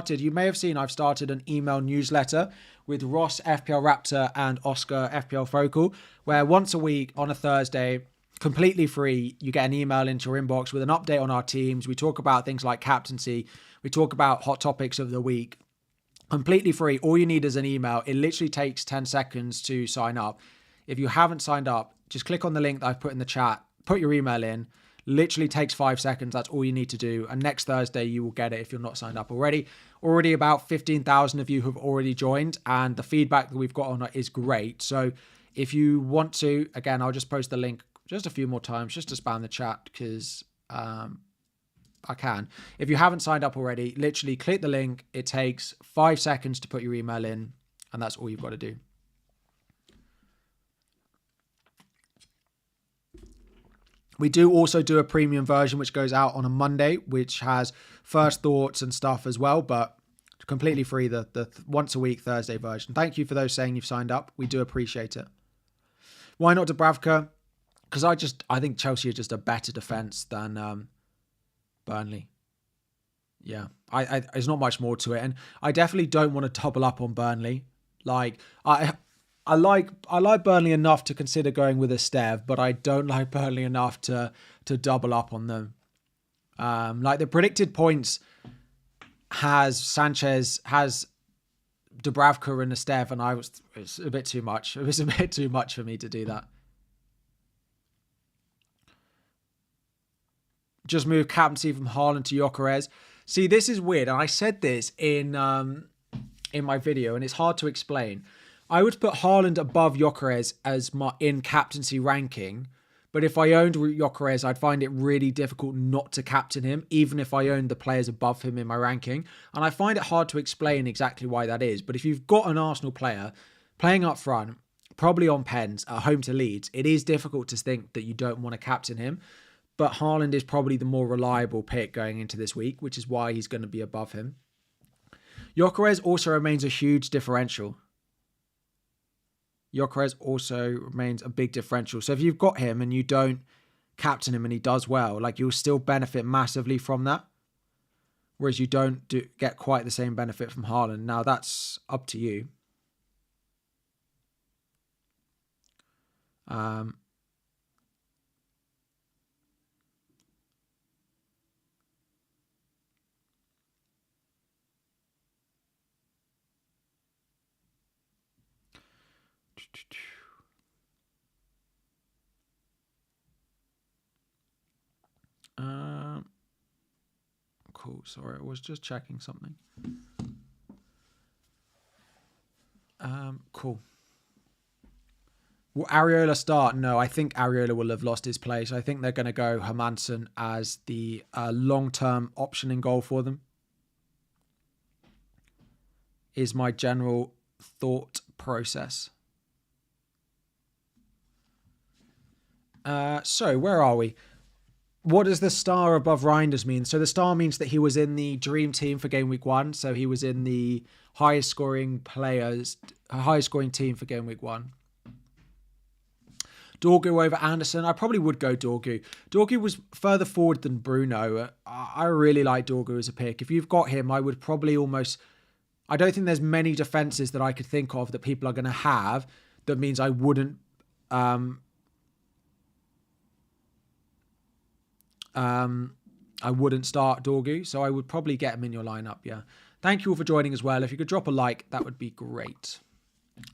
you may have seen I've started an email newsletter with Ross FPL Raptor and Oscar FPL Focal, where once a week on a Thursday, completely free, you get an email into your inbox with an update on our teams. We talk about things like captaincy. We talk about hot topics of the week. Completely free. All you need is an email. It literally takes 10 seconds to sign up. If you haven't signed up, just click on the link that I've put in the chat, put your email in. Literally takes 5 seconds. That's all you need to do. And next Thursday, you will get it if you're not signed up already. Already about 15,000 of you have already joined. And the feedback that we've got on it is great. So if you want to, again, I'll just post the link just a few more times just to spam the chat because I can. If you haven't signed up already, literally click the link. It takes 5 seconds to put your email in. And that's all you've got to do. We do also do a premium version, which goes out on a Monday, which has first thoughts and stuff as well, but completely free, the once a week Thursday version. Thank you for those saying you've signed up. We do appreciate it. Why not Dubravka? Because I think Chelsea are just a better defense than Burnley. Yeah, there's not much more to it. And I definitely don't want to double up on Burnley. Like, I like Burnley enough to consider going with a Stev, but I don't like Burnley enough to double up on them. Like the predicted points has Sanchez, has Dubravka and a Stev, and it's a bit too much. It was a bit too much for me to do that. Just move captaincy from Haaland to Gyökeres. See, this is weird, and I said this in my video, and it's hard to explain. I would put Haaland above Gyökeres as in captaincy ranking, but if I owned Gyökeres, I'd find it really difficult not to captain him, even if I owned the players above him in my ranking. And I find it hard to explain exactly why that is. But if you've got an Arsenal player playing up front, probably on pens at home to Leeds, it is difficult to think that you don't want to captain him. But Haaland is probably the more reliable pick going into this week, which is why he's going to be above him. Gyökeres also remains a huge differential. Gyökeres also remains a big differential. So if you've got him and you don't captain him and he does well, like you'll still benefit massively from that. whereas you don't get quite the same benefit from Haaland. Now, that's up to you. Cool. Sorry, I was just checking something. Cool. Will Areola start? No, I think Areola will have lost his place. I think they're going to go Hermansen as the long-term option in goal for them. Is my general thought process. So, where are we? What does the star above Reinders mean? So the star means that he was in the dream team for game week 1. So he was in the highest scoring team for game week 1. Dorgu over Anderson. I probably would go Dorgu. Dorgu was further forward than Bruno. I really like Dorgu as a pick. If you've got him, I would probably almost... I don't think there's many defenses that I could think of that people are going to have. That means I wouldn't... I wouldn't start Dorgu, so I would probably get him in your lineup, yeah. Thank you all for joining as well. If you could drop a like, that would be great.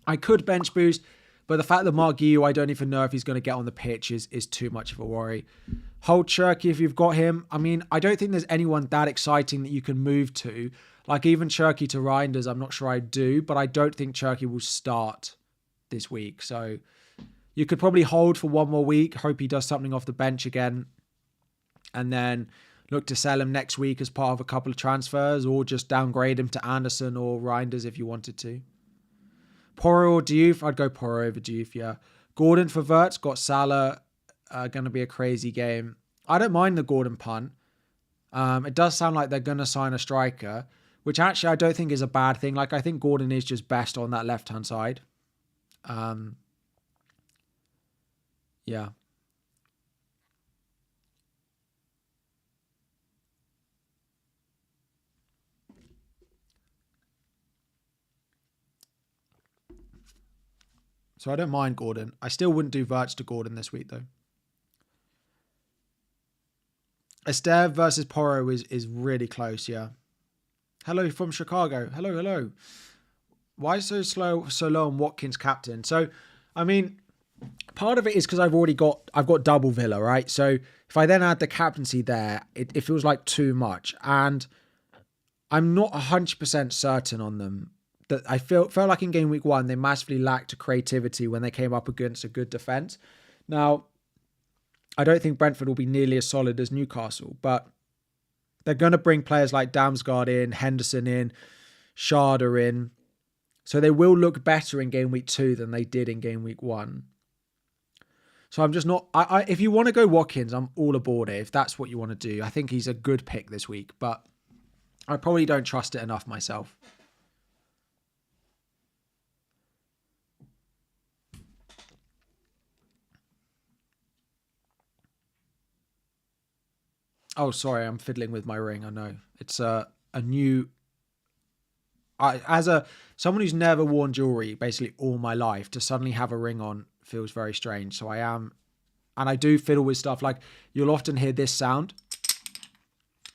I could bench boost, but the fact that Mark Guiu, I don't even know if he's going to get on the pitch is too much of a worry. Hold Cherky if you've got him. I mean, I don't think there's anyone that exciting that you can move to. Like even Cherky to Reinders, I'm not sure I do, but I don't think Cherky will start this week. So you could probably hold for one more week, hope he does something off the bench again, and then look to sell him next week as part of a couple of transfers, or just downgrade him to Anderson or Reinders if you wanted to. Porro or Diouf? I'd go Porro over Diouf, yeah. Gordon for Verts, got Salah. Going to be a crazy game. I don't mind the Gordon punt. It does sound like they're going to sign a striker, which actually I don't think is a bad thing. Like, I think Gordon is just best on that left-hand side. Yeah. So I don't mind Gordon. I still wouldn't do Verts to Gordon this week, though. Esteve versus Porro is really close, yeah. Hello from Chicago. Hello. Why so low on Watkins captain? So, I mean, part of it is because I've got double Villa, right? So if I then add the captaincy there, it feels like too much. And I'm not 100% certain on them. That I felt like in game week 1, they massively lacked creativity when they came up against a good defense. Now, I don't think Brentford will be nearly as solid as Newcastle, but they're going to bring players like Damsgaard in, Henderson in, Sharda in. So they will look better in game week 2 than they did in game week 1. So I'm just not... if you want to go Watkins, I'm all aboard it. If that's what you want to do, I think he's a good pick this week, but I probably don't trust it enough myself. Oh, sorry, I'm fiddling with my ring. I know. It's a new... as someone who's never worn jewelry basically all my life, to suddenly have a ring on feels very strange. So I am... And I do fiddle with stuff. Like, you'll often hear this sound.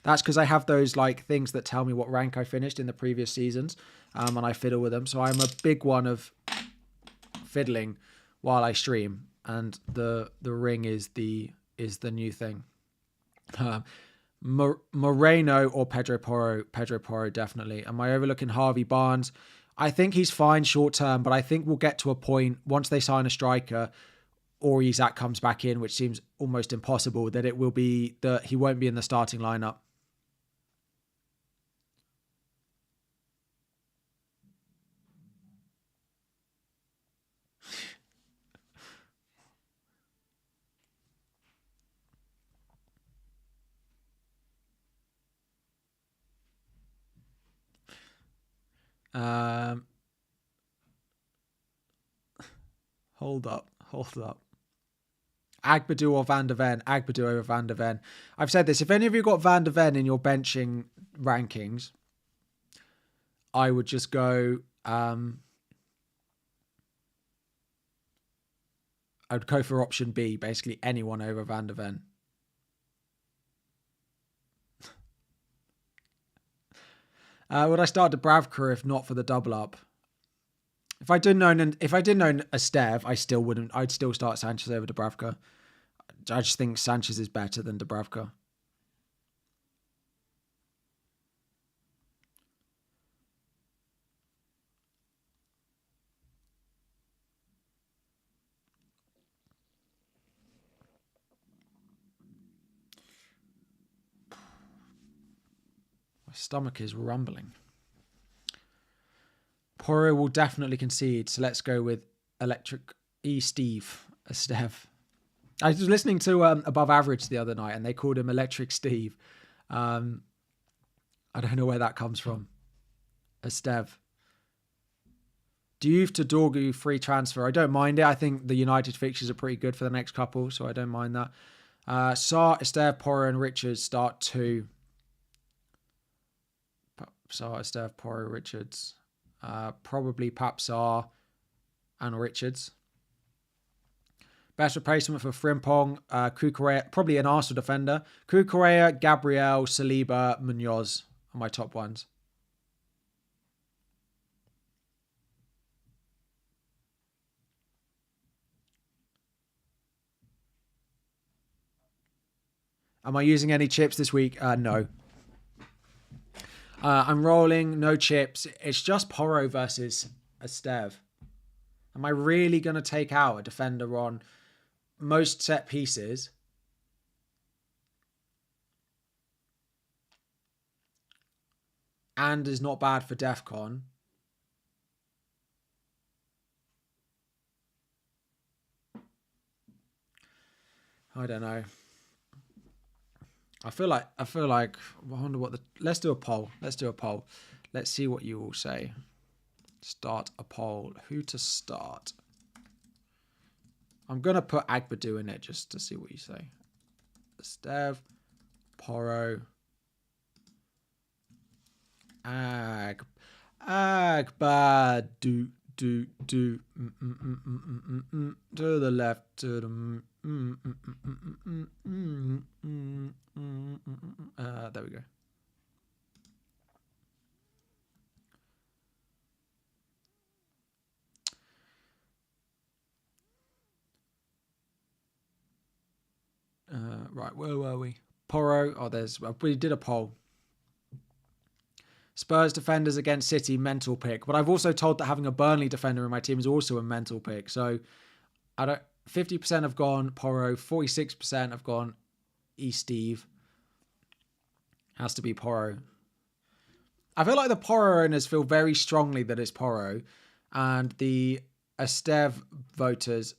That's because I have those like things that tell me what rank I finished in the previous seasons. And I fiddle with them. So I'm a big one of fiddling while I stream. And the ring is the new thing. Moreno or Pedro Porro? Pedro Porro, definitely. Am I overlooking Harvey Barnes? I think he's fine short term, but I think we'll get to a point once they sign a striker or Isak comes back in, which seems almost impossible, that it will be that he won't be in the starting lineup. Hold up. Agbadou or Van der Ven. Agbadou over Van der Ven. I've said this. If any of you got Van der Ven in your benching rankings, I would just go... I would go for option B, basically anyone over Van der Ven. Would I start Dubravka if not for the double up? If I didn't own Esteve, I still wouldn't. I'd still start Sanchez over Dubravka. I just think Sanchez is better than Dubravka. My stomach is rumbling. Porro will definitely concede, so let's go with Electric Esteve. I was listening to Above Average the other night, and they called him Electric Steve. I don't know where that comes from. Esteve. Diouf to Dorgu free transfer. I don't mind it. I think the United fixtures are pretty good for the next couple, so I don't mind that. Sarr, Esteve, Porro, and Richards start 2. Sarr, Esteve, Porro, Richards. Probably Papsar and Richards. Best replacement for Frimpong, Kukurea, probably an Arsenal defender. Kukurea, Gabriel, Saliba, Munoz are my top ones. Am I using any chips this week? No. I'm rolling, no chips. It's just Porro versus Esteve. Am I really going to take out a defender on most set pieces? And is not bad for DEFCON. I don't know. I feel like I wonder what let's do a poll. Let's see what you all say. Start a poll. Who to start? I'm gonna put Agbadou in it just to see what you say. Esteve, Porro, Agbadou, to the left, to the there we go. Right, where were we? Porro. Oh, we did a poll. Spurs defenders against City, mental pick. But I've also told that having a Burnley defender in my team is also a mental pick. So 50% have gone Porro, 46% have gone Steve. Has to be Porro. I feel like the Porro owners feel very strongly that it's Porro, and the Esteve voters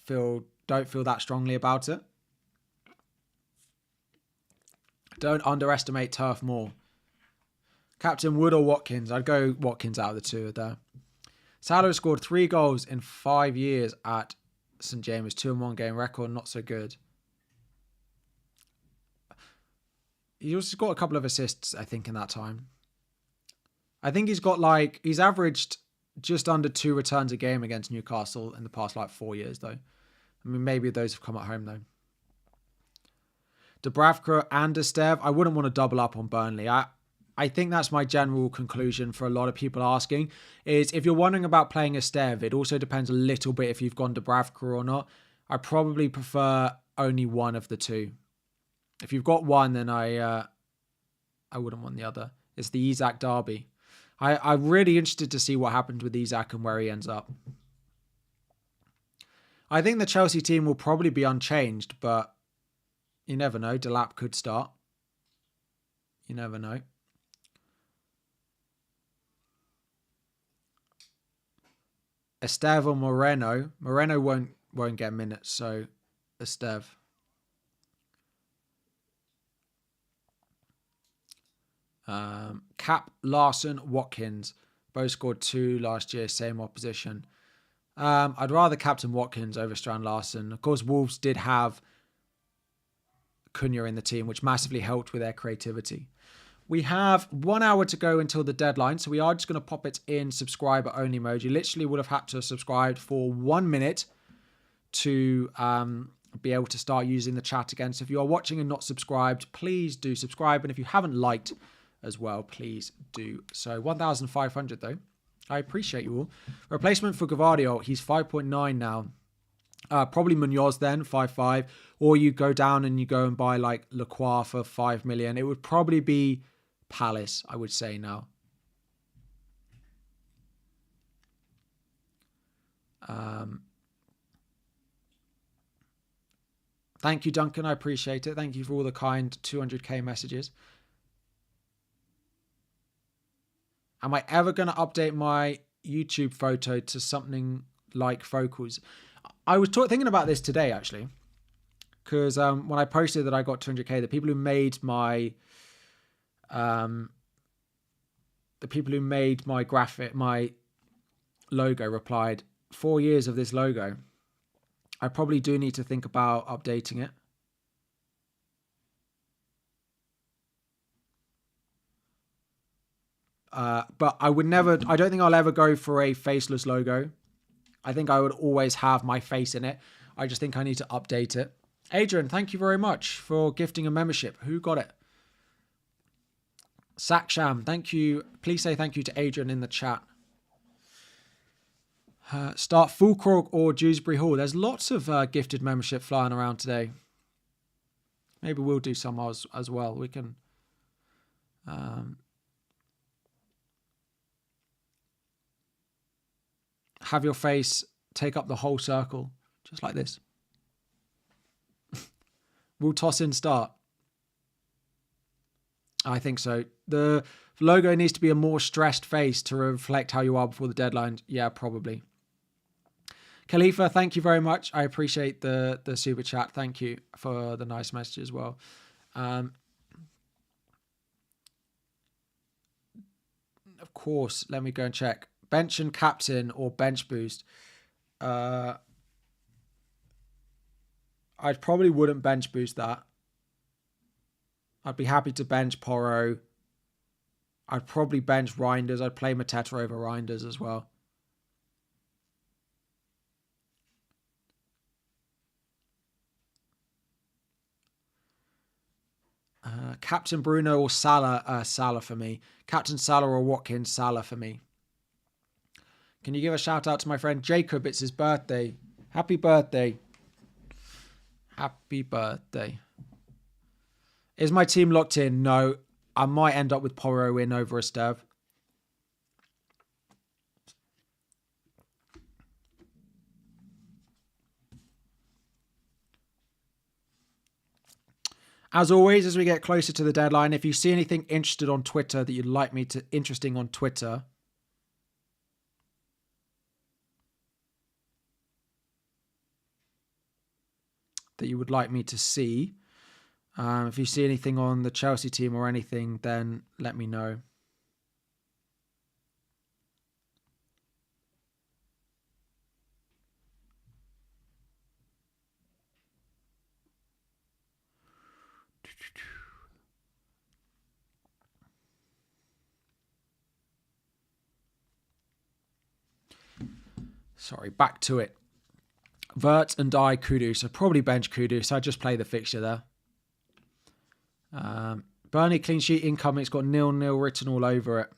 don't feel that strongly about it. Don't underestimate Turf Moor. Captain Wood or Watkins? I'd go Watkins out of the two there. Salah scored 3 goals in 5 years at St James. 2-1 game record, not so good. He also got a couple of assists, I think, in that time. I think he's averaged just under 2 returns a game against Newcastle in the past 4 years, though. I mean, maybe those have come at home, though. Dubravka and Esteve, I wouldn't want to double up on Burnley. I think that's my general conclusion for a lot of people asking, is if you're wondering about playing Esteve, it also depends a little bit if you've gone Dubravka or not. I probably prefer only one of the two. If you've got one, then I wouldn't want the other. It's the Isak derby. I'm really interested to see what happens with Isak and where he ends up. I think the Chelsea team will probably be unchanged, but you never know. Delap could start. You never know. Esteve or Moreno. Moreno won't get minutes, so Esteve. Cap, Larson, Watkins. Both scored 2 last year, same opposition. I'd rather captain Watkins over Strand Larsen. Of course, Wolves did have Cunha in the team, which massively helped with their creativity. We have 1 hour to go until the deadline, so we are just going to pop it in subscriber only mode. You literally would have had to subscribe for 1 minute to be able to start using the chat again. So if you are watching and not subscribed, please do subscribe. And if you haven't liked as well, please do so. 1,500 though. I appreciate you all. Replacement for Gavardio, he's 5.9 now. Probably Munoz then, 5.5. Or you go down and you go and buy like Lacroix for 5 million. It would probably be Palace, I would say now. Thank you, Duncan. I appreciate it. Thank you for all the kind 200k messages. Am I ever going to update my YouTube photo to something like Focals? I was thinking about this today, actually, because when I posted that I got 200k, the people who made my graphic, my logo replied, 4 years of this logo. I probably do need to think about updating it. But I don't think I'll ever go for a faceless logo. I think I would always have my face in it. I just think I need to update it. Adrian, thank you very much for gifting a membership. Who got it? Saksham, thank you. Please say thank you to Adrian in the chat. Start Fulcrook or Dewsbury Hall. There's lots of gifted membership flying around today. Maybe we'll do some as well. We can... have your face take up the whole circle, just like this. We'll toss in start. I think so. The logo needs to be a more stressed face to reflect how you are before the deadline. Yeah, probably. Khalifa, thank you very much. I appreciate the super chat. Thank you for the nice message as well. Of course, let me go and check. Bench and captain or bench boost. I probably wouldn't bench boost that. I'd be happy to bench Porro. I'd probably bench Reinders. I'd play Mateta over Reinders as well. Captain Bruno or Salah? Salah for me. Captain Salah or Watkins? Salah for me. Can you give a shout out to my friend Jacob? It's his birthday. Happy birthday. Happy birthday. Is my team locked in? No. I might end up with Porro in over Esteve. As always, as we get closer to the deadline, if you see anything interesting on Twitter that you'd like me to see. If you see anything on the Chelsea team or anything, then let me know. Sorry, back to it. Vert and I Kudus. So probably bench Kudus. I just play the fixture there. Burnley clean sheet incoming. It's got 0-0 written all over it.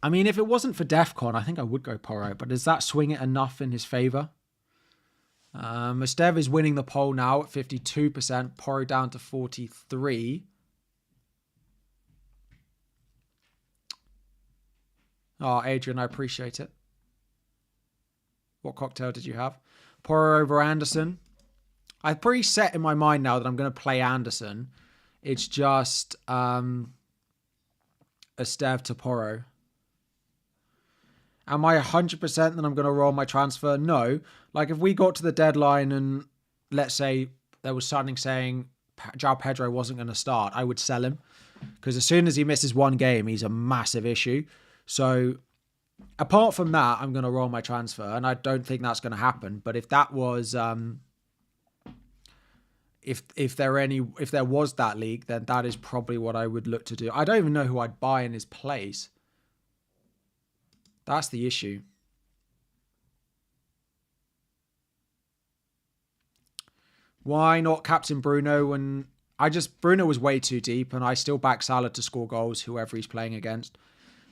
I mean, if it wasn't for DEFCON, I think I would go Porro. But does that swing it enough in his favour? Esteve is winning the poll now at 52%. Porro down to 43%. Oh, Adrian, I appreciate it. What cocktail did you have? Porro over Anderson. I've pretty set in my mind now that I'm going to play Anderson. It's just Esteve to Porro. Am I 100% that I'm going to roll my transfer? No. Like if we got to the deadline and let's say there was something saying João Pedro wasn't going to start, I would sell him. Because as soon as he misses one game, he's a massive issue. So Apart from that, I'm going to roll my transfer, and I don't think that's going to happen. But if that was, if there was that league, then that is probably what I would look to do. I don't even know who I'd buy in his place. That's the issue. Why not captain Bruno when Bruno was way too deep, and I still back Salah to score goals, whoever he's playing against.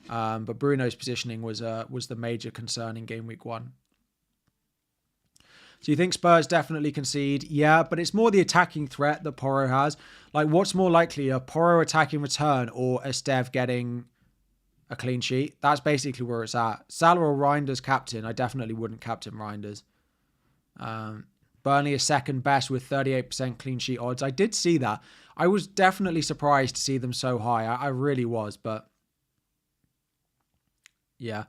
But Bruno's positioning was the major concern in game week 1. So you think Spurs definitely concede? Yeah, but it's more the attacking threat that Porro has. Like, what's more likely, a Porro attacking return or Esteve getting a clean sheet? That's basically where it's at. Salah or Reinders captain. I definitely wouldn't captain Reinders. Burnley is second best with 38% clean sheet odds. I did see that. I was definitely surprised to see them so high. I really was, but yeah,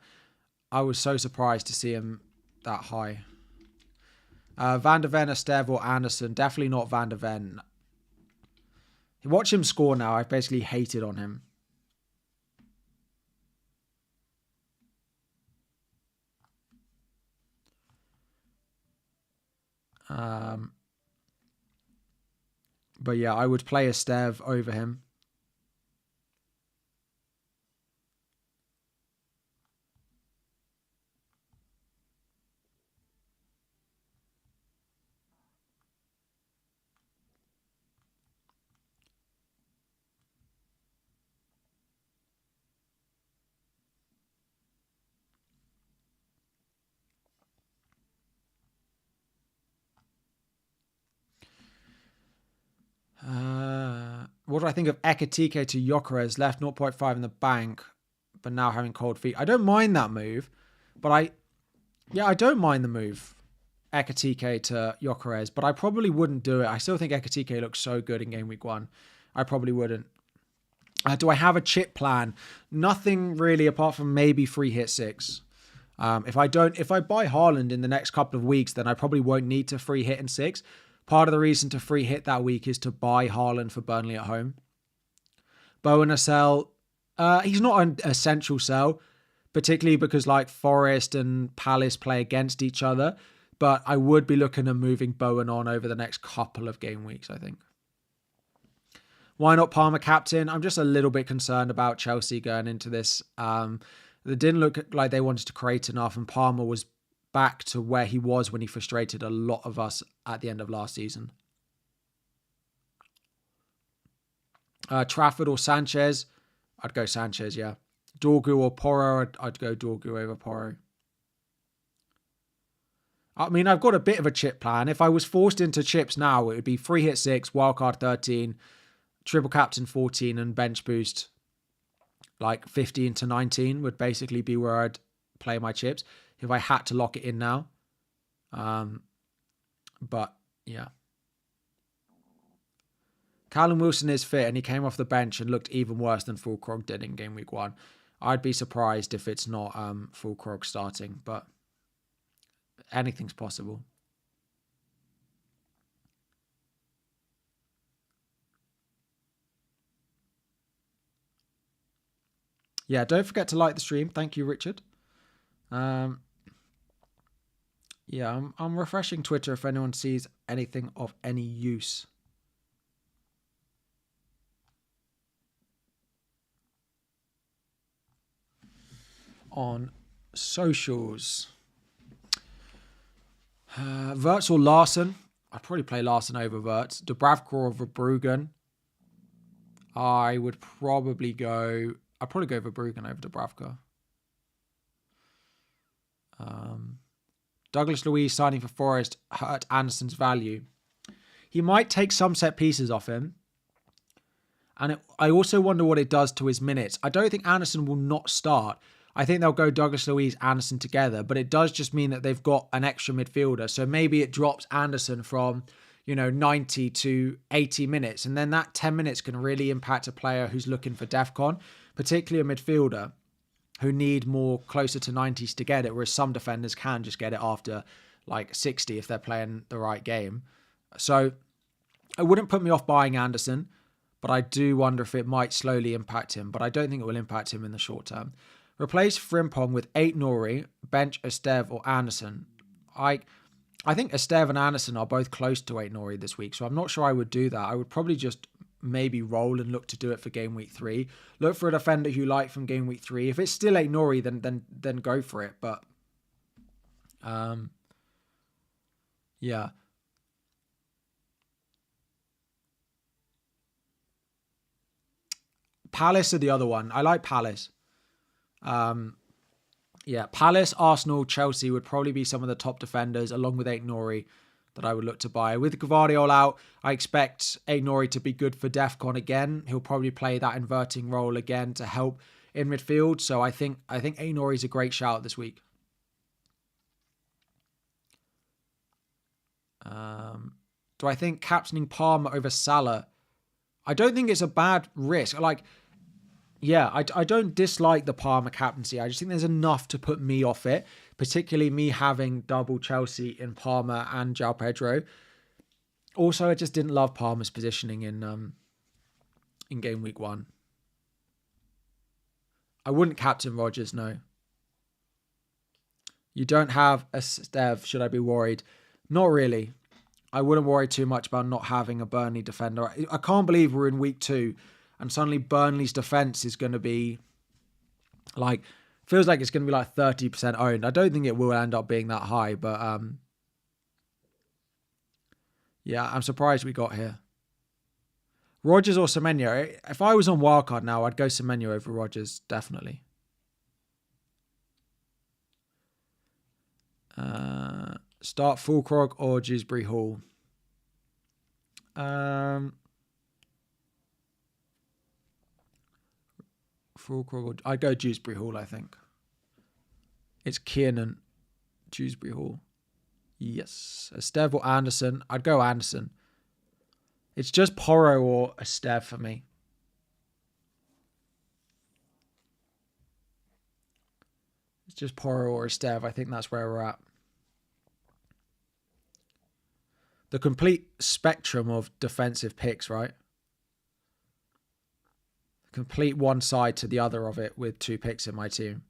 I was so surprised to see him that high. Van der Ven, Esteve or Anderson. Definitely not Van der Ven. Watch him score now. I've basically hated on him. But yeah, I would play Esteve over him. What do I think of Ekitike to Gyökeres? Left 0.5 in the bank, but now having cold feet. I don't mind that move, but I don't mind the move. Ekitike to Gyökeres, but I probably wouldn't do it. I still think Ekitike looks so good in game week 1. I probably wouldn't. Do I have a chip plan? Nothing really, apart from maybe free hit 6. If I buy Haaland in the next couple of weeks, then I probably won't need to free hit in 6. Part of the reason to free hit that week is to buy Haaland for Burnley at home. Bowen a sell. He's not an essential sell, particularly because like Forest and Palace play against each other. But I would be looking at moving Bowen on over the next couple of game weeks, I think. Why not Palmer captain? I'm just a little bit concerned about Chelsea going into this. They didn't look like they wanted to create enough, and Palmer was back to where he was when he frustrated a lot of us at the end of last season. Trafford or Sanchez? I'd go Sanchez, yeah. Dorgu or Porro? I'd go Dorgu over Porro. I mean, I've got a bit of a chip plan. If I was forced into chips now, it would be free hit 6, wildcard 13, triple captain 14, and bench boost like 15 to 19 would basically be where I'd play my chips if I had to lock it in now. But yeah. Callum Wilson is fit and he came off the bench and looked even worse than Fulkrog did in game week 1. I'd be surprised if it's not Fulkrog starting, but anything's possible. Yeah, don't forget to like the stream. Thank you, Richard. Yeah, I'm refreshing Twitter if anyone sees anything of any use. On socials. Wirtz or Larson? I'd probably play Larson over Wirtz. Dubravka or Verbruggen? I'd probably go Verbruggen over Dubravka. Douglas Luiz signing for Forest hurt Anderson's value. He might take some set pieces off him. And I also wonder what it does to his minutes. I don't think Anderson will not start. I think they'll go Douglas Luiz, Anderson together. But it does just mean that they've got an extra midfielder. So maybe it drops Anderson from 90 to 80 minutes. And then that 10 minutes can really impact a player who's looking for DEFCON, particularly a midfielder who need more closer to 90s to get it, whereas some defenders can just get it after like 60 if they're playing the right game. So it wouldn't put me off buying Anderson, but I do wonder if it might slowly impact him, but I don't think it will impact him in the short term. Replace Frimpong with 8 Nori, bench Esteve or Anderson. I think Esteve and Anderson are both close to 8 Nori this week, so I'm not sure I would do that. I would probably just maybe roll and look to do it for game week 3. Look for a defender who you like from game week 3. If it's still 8 Nori, then go for it. But yeah. Palace are the other one. I like Palace. Yeah, Palace, Arsenal, Chelsea would probably be some of the top defenders, along with 8 Nori, that I would look to buy. With Gvardiol out, I expect 8 Nori to be good for DEFCON again. He'll probably play that inverting role again to help in midfield. So I think 8 Nori is a great shout this week. Do I think captaining Palmer over Salah? I don't think it's a bad risk. Yeah, I don't dislike the Palmer captaincy. I just think there's enough to put me off it, particularly me having double Chelsea in Palmer and João Pedro. Also, I just didn't love Palmer's positioning in game week 1. I wouldn't captain Rodgers, no. You don't have a Stev. Should I be worried? Not really. I wouldn't worry too much about not having a Burnley defender. I can't believe we're in week 2 and suddenly Burnley's defense is going to be feels like it's going to be 30% owned. I don't think it will end up being that high, but yeah, I'm surprised we got here. Rodgers or Semenyo? If I was on wildcard now, I'd go Semenyo over Rodgers, definitely. Start Fulkrog or Dewsbury Hall? Fulkrog, I'd go Dewsbury Hall, I think. It's Kiernan, Dewsbury Hall. Yes. Esteve or Anderson? I'd go Anderson. It's just Porro or Esteve for me. It's just Porro or Esteve. I think that's where we're at. The complete spectrum of defensive picks, right? Complete one side to the other of it with 2 picks in my team.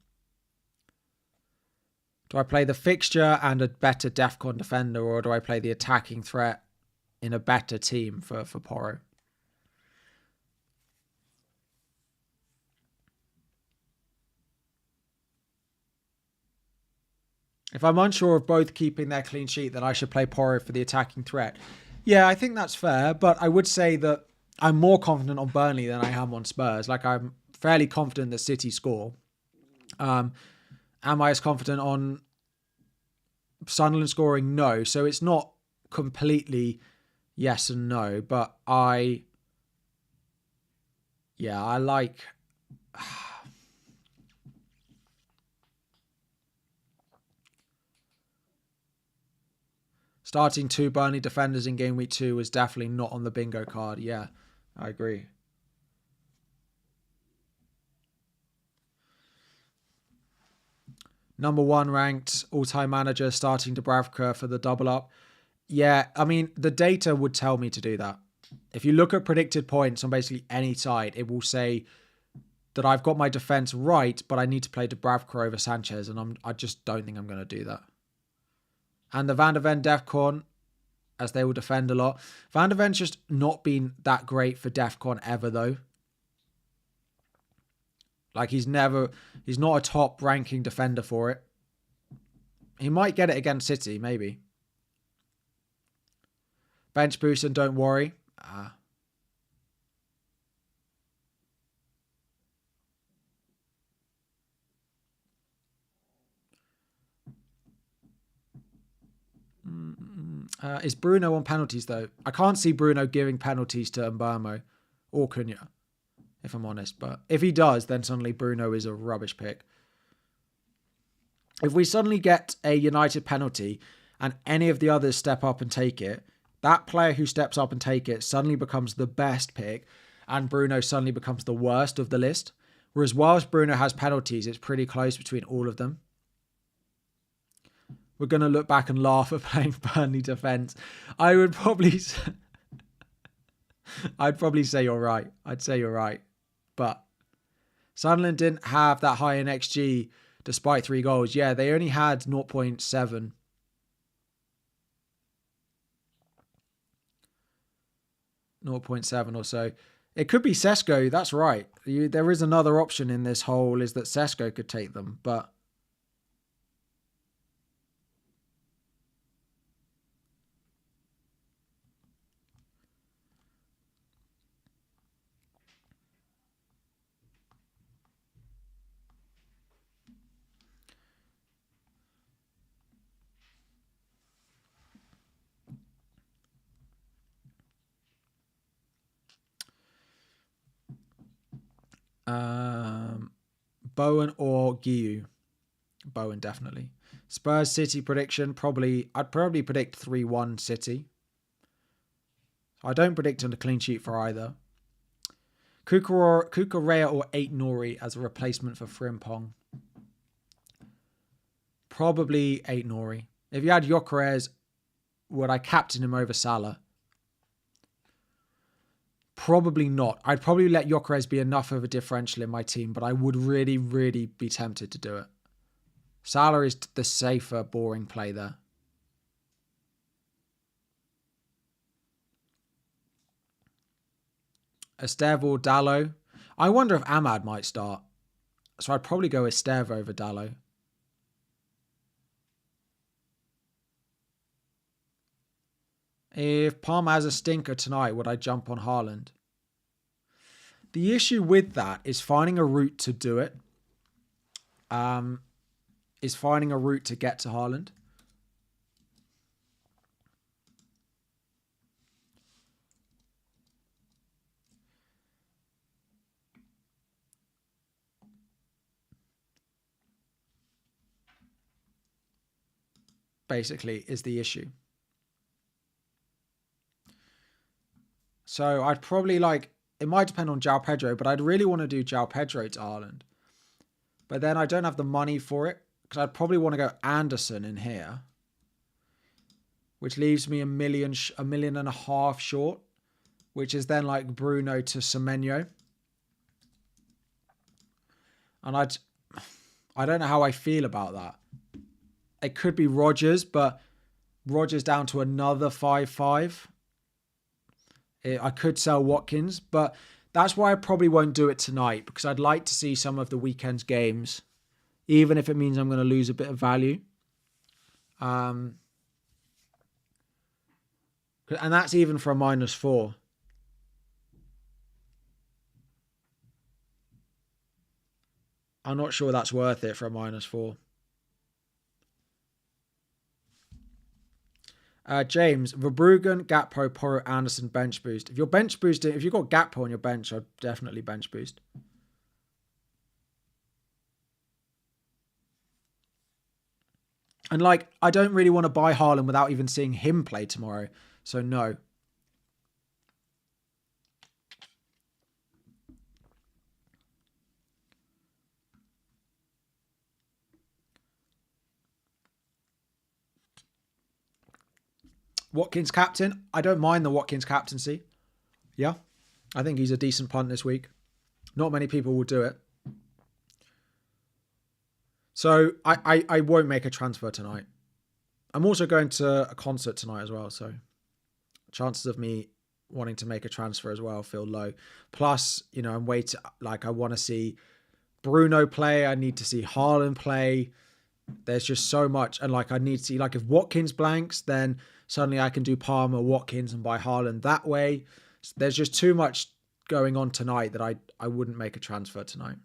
Do I play the fixture and a better DEFCON defender, or do I play the attacking threat in a better team for Porro? If I'm unsure of both keeping their clean sheet, then I should play Porro for the attacking threat. Yeah, I think that's fair, but I would say that I'm more confident on Burnley than I am on Spurs. I'm fairly confident that City score. Am I as confident on Sunderland scoring? No. So it's not completely yes and no, but I like... Starting 2 Burnley defenders in game week 2 was definitely not on the bingo card. Yeah, I agree. Number 1 ranked all-time manager starting Dubravka for the double up. Yeah, I mean, the data would tell me to do that. If you look at predicted points on basically any side, it will say that I've got my defense right, but I need to play Dubravka over Sanchez, and I just don't think I'm going to do that. And the Van de Ven DEFCON, as they will defend a lot. Van de Ven's just not been that great for DEFCON ever, though. He's not a top ranking defender for it. He might get it against City, maybe. Bench boost and don't worry. Is Bruno on penalties, though? I can't see Bruno giving penalties to Mbeumo or Cunha, if I'm honest. But if he does, then suddenly Bruno is a rubbish pick. If we suddenly get a United penalty and any of the others step up and take it, that player who steps up and take it suddenly becomes the best pick and Bruno suddenly becomes the worst of the list. Whereas whilst Bruno has penalties, it's pretty close between all of them. We're going to look back and laugh at playing Burnley defence. I'd probably say you're right. I'd say you're right. But Sunderland didn't have that high in XG despite 3 goals. Yeah, they only had 0.7. or so. It could be Sesko. That's right. There is another option in this hole, is that Sesko could take them, but Bowen or Guiu. Bowen, definitely. Spurs City prediction, I'd probably predict 3-1 City. I don't predict a clean sheet for either. Kukurea or 8 Nori as a replacement for Frimpong. Probably 8 Nori. If you had Gyökeres, would I captain him over Salah? Probably not. I'd probably let Gyökeres be enough of a differential in my team, but I would really, really be tempted to do it. Salah is the safer, boring play there. Esteve or Dallo. I wonder if Ahmad might start. So I'd probably go Esteve over Dallo. If Palmer has a stinker tonight, would I jump on Haaland? The issue with that is finding a route to do it. Is finding a route to get to Haaland. Basically, is the issue. So I'd probably it might depend on João Pedro, but I'd really want to do João Pedro to Haaland. But then I don't have the money for it, because I'd probably want to go Anderson in here, which leaves me $1.5 million short, which is then like Bruno to Semenyo. And I don't know how I feel about that. It could be Rodgers, but Rodgers down to another 5-5. I could sell Watkins, but that's why I probably won't do it tonight, because I'd like to see some of the weekend's games, even if it means I'm going to lose a bit of value. And that's even for a -4. I'm not sure that's worth it for a -4. James, Verbruggen, Gakpo, Porro, Anderson, bench boost. If you're bench boosting, if you've got Gakpo on your bench, I'd definitely bench boost. And I don't really want to buy Haaland without even seeing him play tomorrow. So no. Watkins captain. I don't mind the Watkins captaincy. Yeah. I think he's a decent punt this week. Not many people will do it. So I won't make a transfer tonight. I'm also going to a concert tonight as well. So chances of me wanting to make a transfer as well feel low. Plus, I'm waiting. I want to see Bruno play. I need to see Haaland play. There's just so much. And I need to see, if Watkins blanks, then suddenly I can do Palmer, Watkins, and buy Haaland that way. So there's just too much going on tonight that I wouldn't make a transfer tonight.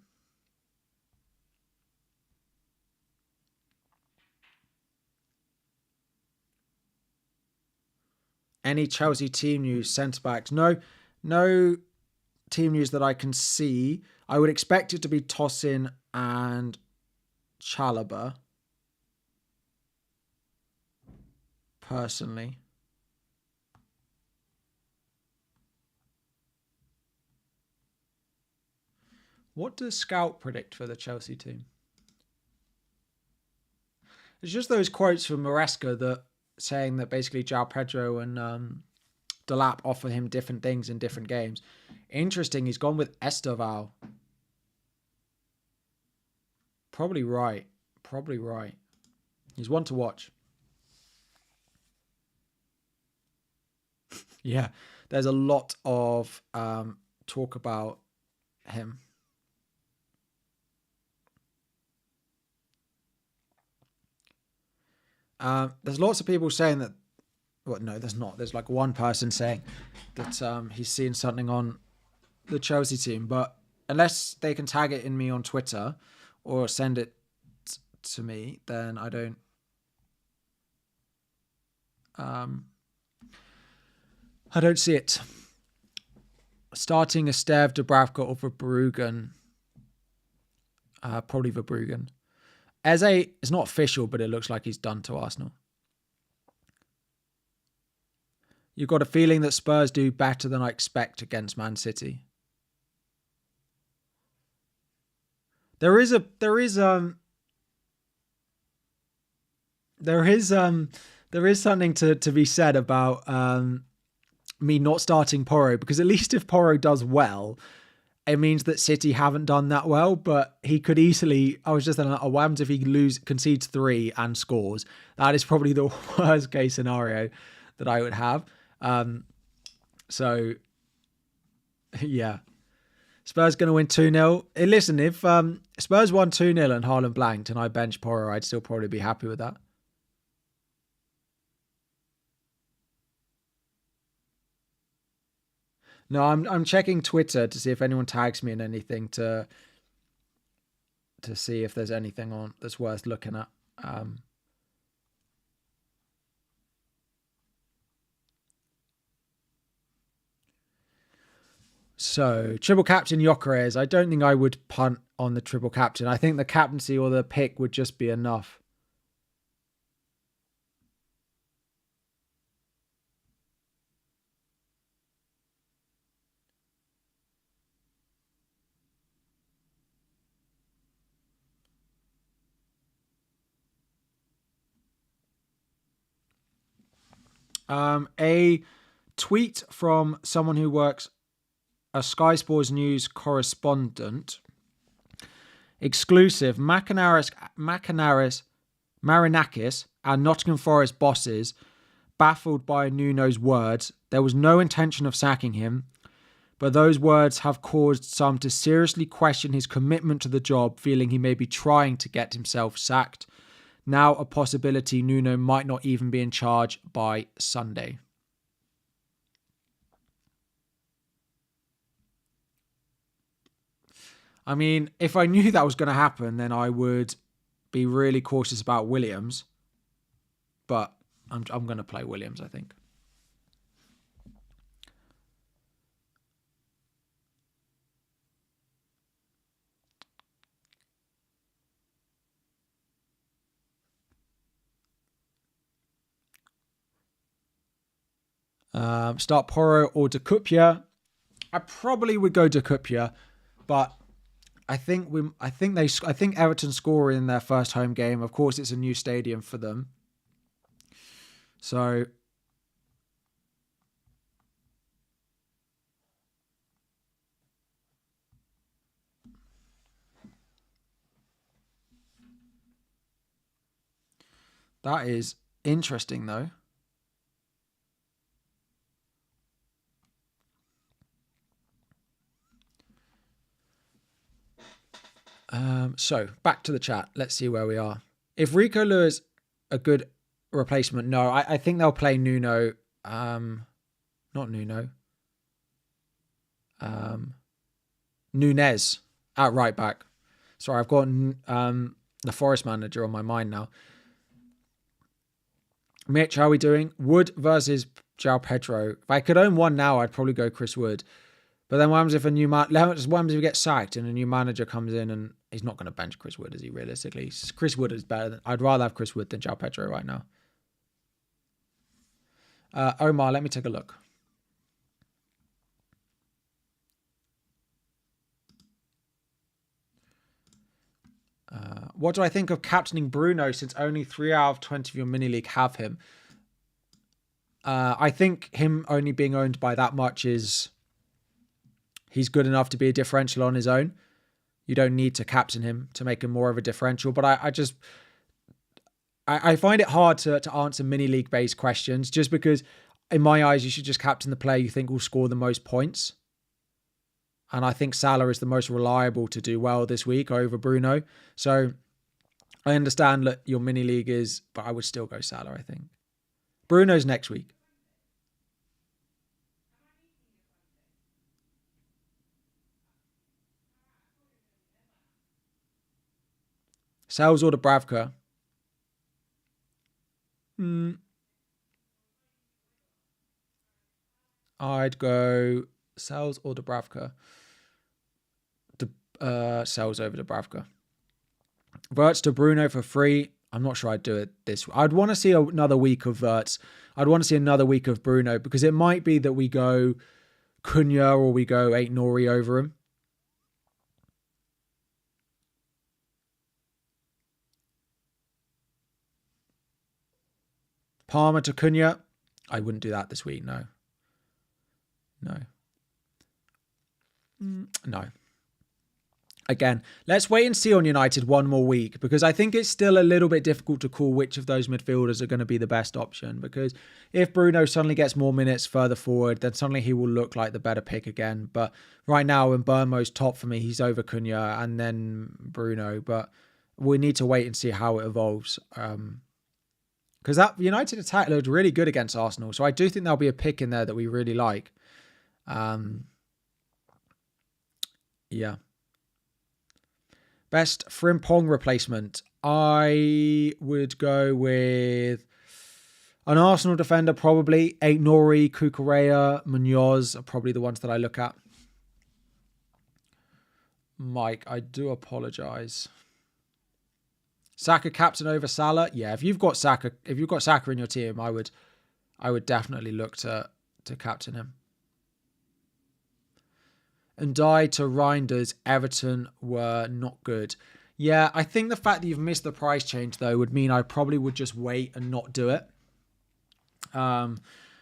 Any Chelsea team news, centre backs? No team news that I can see. I would expect it to be Tosin and Chalobah. Personally. What does Scout predict for the Chelsea team? It's just those quotes from Maresca that saying that basically João Pedro and Delap offer him different things in different games. Interesting, he's gone with Esteval. Probably right. Probably right. He's one to watch. Yeah, there's a lot of talk about him. There's lots of people saying that. Well, no, there's not. There's like one person saying that he's seen something on the Chelsea team, but unless they can tag it in me on Twitter or send it to me, then I don't. I don't see it. Starting Esteve, Dubravka, or Verbruggen. Probably Verbruggen. Eze is not official, but it looks like he's done to Arsenal. You've got a feeling that Spurs do better than I expect against Man City. There is something to be said about me not starting Porro, because at least if Porro does well, it means that City haven't done that well, but he could easily, I was just thinking, what happens if he concedes 3 and scores? That is probably the worst case scenario that I would have. So yeah, Spurs going to win 2-0. Listen, if Spurs won 2-0 and Haaland blanked and I bench Porro, I'd still probably be happy with that. No, I'm checking Twitter to see if anyone tags me in anything to see if there's anything on that's worth looking at. So, triple captain Gyökeres. I don't think I would punt on the triple captain. I think the captaincy or the pick would just be enough. A tweet from someone who works a Sky Sports News correspondent. Exclusive. Marinakis and Nottingham Forest bosses baffled by Nuno's words. There was no intention of sacking him, but those words have caused some to seriously question his commitment to the job, feeling he may be trying to get himself sacked. Now a possibility Nuno might not even be in charge by Sunday. I mean, if I knew that was going to happen, then I would be really cautious about Williams. But I'm going to play Williams, I think. Start Porro or De Cupia. I probably would go De Cupia, but I think Everton score in their first home game. Of course, it's a new stadium for them, so that is interesting, though. So back to the chat. Let's see where we are. If Rico Lewis a good replacement, no, I think they'll play Nuno. Not Nuno. Nunez at right back. Sorry, I've got the Forest manager on my mind now. Mitch, how are we doing? Wood versus João Pedro. If I could own one now, I'd probably go Chris Wood. But then what happens if what happens if he gets sacked and a new manager comes in and he's not going to bench Chris Wood, is he, realistically? Chris Wood is better. I'd rather have Chris Wood than João Pedro right now. Omar, let me take a look. What do I think of captaining Bruno since only 3 out of 20 of your mini league have him? I think him only being owned by that much is... He's good enough to be a differential on his own. You don't need to captain him to make him more of a differential. But I find it hard to answer mini league based questions just because in my eyes, you should just captain the player you think will score the most points. And I think Salah is the most reliable to do well this week over Bruno. So I understand that your mini league is, but I would still go Salah, I think. Bruno's next week. Sales or Dubravka? I'd go Sales or Dubravka. Sales over Dubravka. Verts to Bruno for free. I'm not sure I'd do it this. I'd want to see another week of Verts. I'd want to see another week of Bruno because it might be that we go Cunha or we go 8 Nori over him. Palmer to Cunha. I wouldn't do that this week. No. Again, let's wait and see on United one more week because I think it's still a little bit difficult to call which of those midfielders are going to be the best option because if Bruno suddenly gets more minutes further forward, then suddenly he will look like the better pick again. But right now, when Burmo's top for me, he's over Cunha and then Bruno. But we need to wait and see how it evolves. Because that United attack looked really good against Arsenal. So I do think there'll be a pick in there that we really like. Yeah. Best Frimpong replacement. I would go with an Arsenal defender, probably. 8 Nori, Cucurella, Munoz are probably the ones that I look at. Mike, I do apologise. Saka captain over Salah. Yeah, if you've got Saka in your team, I would definitely look to captain him. And die to Reinders, Everton were not good. Yeah, I think the fact that you've missed the price change, though, would mean I probably would just wait and not do it.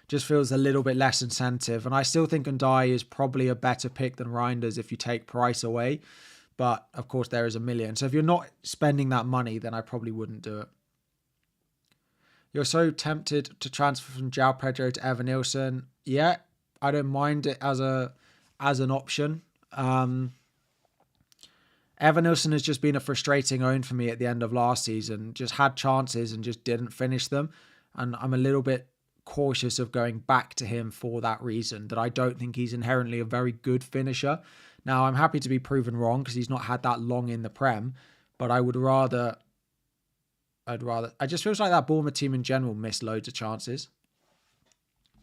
Just feels a little bit less incentive. And I still think Ndai is probably a better pick than Reinders if you take price away. But, of course, there is a million. So if you're not spending that money, then I probably wouldn't do it. You're so tempted to transfer from João Pedro to Evan Nilsson. Yeah, I don't mind it as an option. Evan Nilsson has just been a frustrating own for me at the end of last season. Just had chances and just didn't finish them. And I'm a little bit cautious of going back to him for that reason, that I don't think he's inherently a very good finisher. Now, I'm happy to be proven wrong because he's not had that long in the Prem, but I just feels like that Bournemouth team in general missed loads of chances.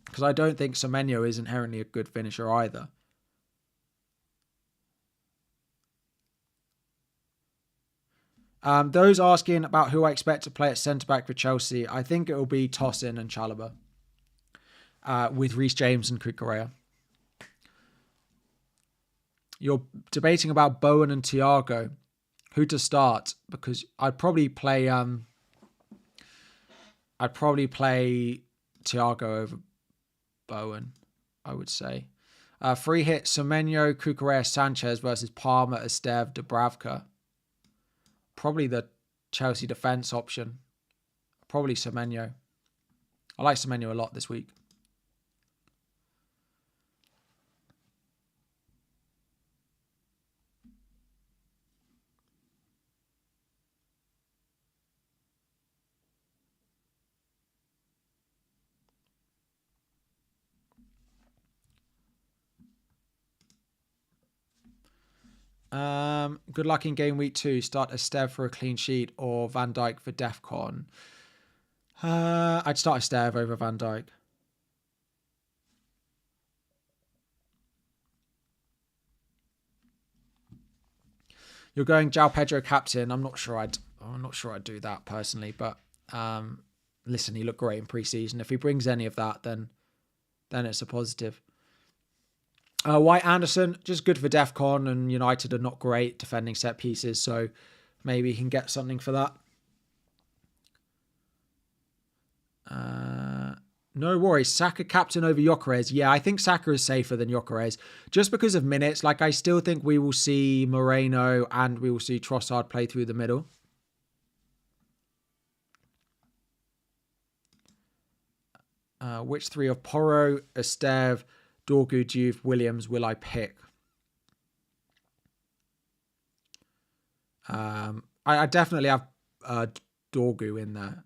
Because I don't think Semenyo is inherently a good finisher either. Those asking about who I expect to play at centre-back for Chelsea, I think it will be Tosin and Chalobah with Reece James and Cucurella. You're debating about Bowen and Thiago, who to start, because I'd probably play Thiago over Bowen, I would say. Free hit, Semenyo, Cucurella, Sanchez versus Palmer, Estev, Dubravka. Probably the Chelsea defence option. Probably Semenyo. I like Semenyo a lot this week. Good luck in game week 2. Start Estev for a clean sheet or Van Dijk for DEFCON. I'd start Estev over Van Dijk. You're going João Pedro captain. I'm not sure I'd do that personally, but listen, he looked great in pre-season. If he brings any of that, then it's a positive. White Anderson, just good for DEFCON, and United are not great defending set pieces, so maybe he can get something for that. No worries. Saka captain over Gyökeres. Yeah, I think Saka is safer than Gyökeres. Just because of minutes, like I still think we will see Moreno and we will see Trossard play through the middle. Which three of Porro, Esteve, Dorgu, Diouf, Williams will I pick? I definitely have Dorgu in there.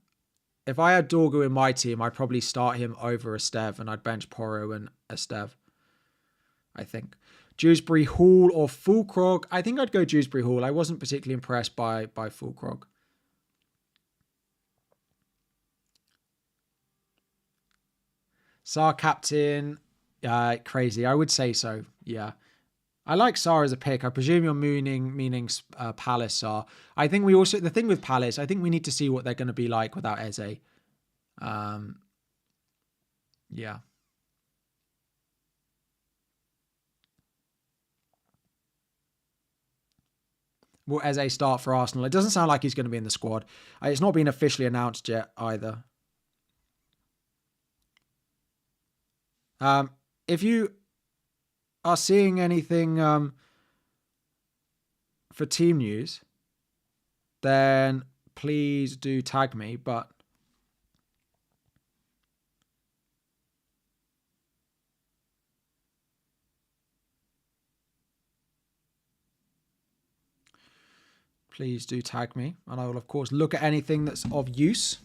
If I had Dorgu in my team, I'd probably start him over Esteve and I'd bench Porro and Esteve, I think. Dewsbury Hall or Fulkrog? I think I'd go Dewsbury Hall. I wasn't particularly impressed by Fulkrog. Sar captain, crazy. I would say so. Yeah, I like Sar as a pick. I presume you're meaning Palace Sar. I think we also the thing with Palace. I think we need to see what they're going to be like without Eze. Yeah. Will Eze start for Arsenal? It doesn't sound like he's going to be in the squad. It's not been officially announced yet either. If you are seeing anything for team news, then please do tag me. But please do tag me, and I will of course look at anything that's of use.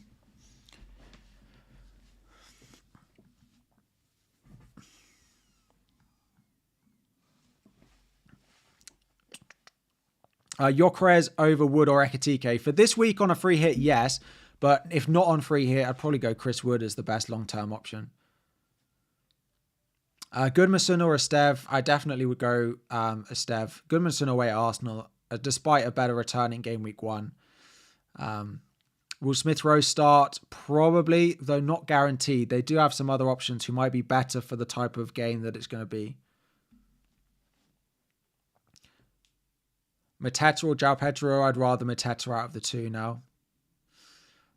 Gyökeres over Wood or Ekitike. For this week on a free hit, yes. But if not on free hit, I'd probably go Chris Wood as the best long-term option. Goodmanson or Esteve. I definitely would go Esteve. Goodmanson away at Arsenal, despite a better return in game week 1. Will Smith Rowe start? Probably, though not guaranteed. They do have some other options who might be better for the type of game that it's going to be. Mateta or João Pedro? I'd rather Mateta out of the two now.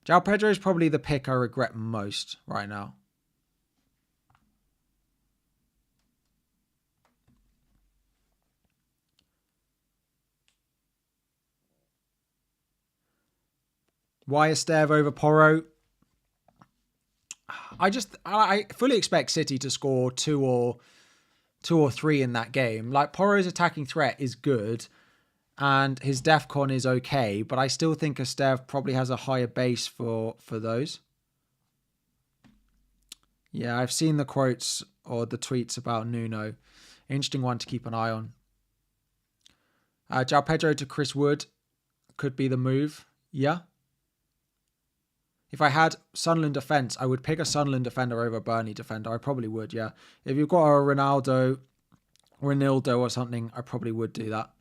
João Pedro is probably the pick I regret most right now. Why Esteve over Porro? I fully expect City to score two or three in that game. Like, Porro's attacking threat is good and his DEFCON is okay, but I still think Esteve probably has a higher base for those. Yeah, I've seen the quotes or the tweets about Nuno. Interesting one to keep an eye on. João Pedro to Chris Wood could be the move. Yeah. If I had Sunderland defence, I would pick a Sunderland defender over a Burnley defender. I probably would, yeah. If you've got a Ronaldo or something, I probably would do that.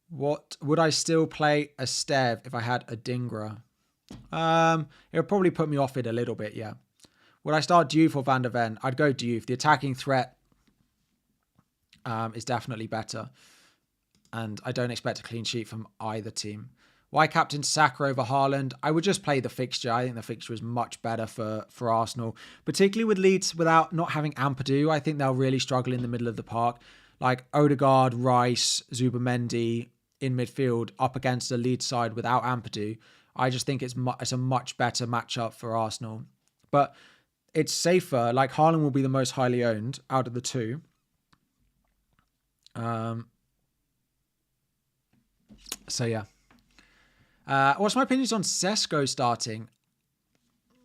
What would I still play Esteve if I had a Dingra? It would probably put me off it a little bit, yeah. Would I start Diouf or Van der Ven? I'd go Diouf. The attacking threat is definitely better. And I don't expect a clean sheet from either team. Why captain Saka over Haaland? I would just play the fixture. I think the fixture is much better for Arsenal, particularly with Leeds without not having Ampadu. I think they'll really struggle in the middle of the park. Like Odegaard, Rice, Zubamendi in midfield up against the Leeds side without Ampadu. I just think it's a much better matchup for Arsenal. But it's safer. Like, Haaland will be the most highly owned out of the two. So yeah. What's my opinions on Sesko starting?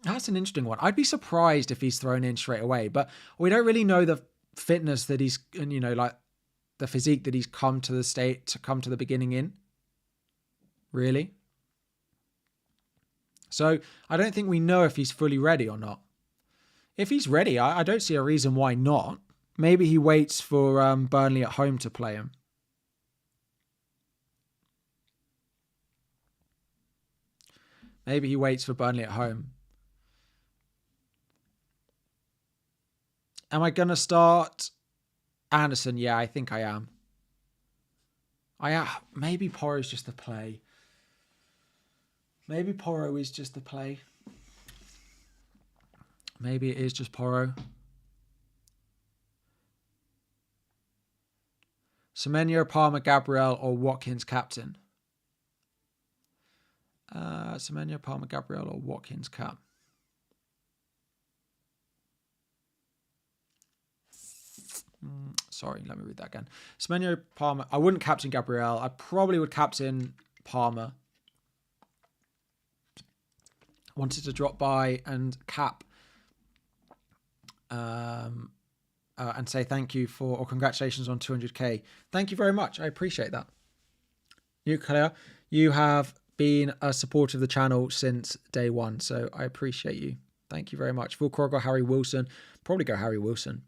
That's an interesting one. I'd be surprised if he's thrown in straight away, but we don't really know the fitness that he's, like the physique that he's come to the beginning in. Really? So I don't think we know if he's fully ready or not. If he's ready, I don't see a reason why not. Maybe he waits for Burnley at home to play him. Maybe he waits for Burnley at home. Am I going to start Anderson? Yeah, I think I am. Maybe Porro's just the play. Maybe Porro is just the play. Maybe it is just Porro. Semenyo, Palmer, Gabriel, or Watkins captain? Semenyo, Palmer, Gabriel, or Watkins cap? Sorry, let me read that again. Semenyo, Palmer. I wouldn't captain Gabriel. I probably would captain Palmer. Wanted to drop by and cap and say thank you or congratulations on 200k. Thank you very much. I appreciate that. Nuclear, you have been a supporter of the channel since day one, so I appreciate you. Thank you very much. Full Kroger, Harry Wilson. Probably go Harry Wilson.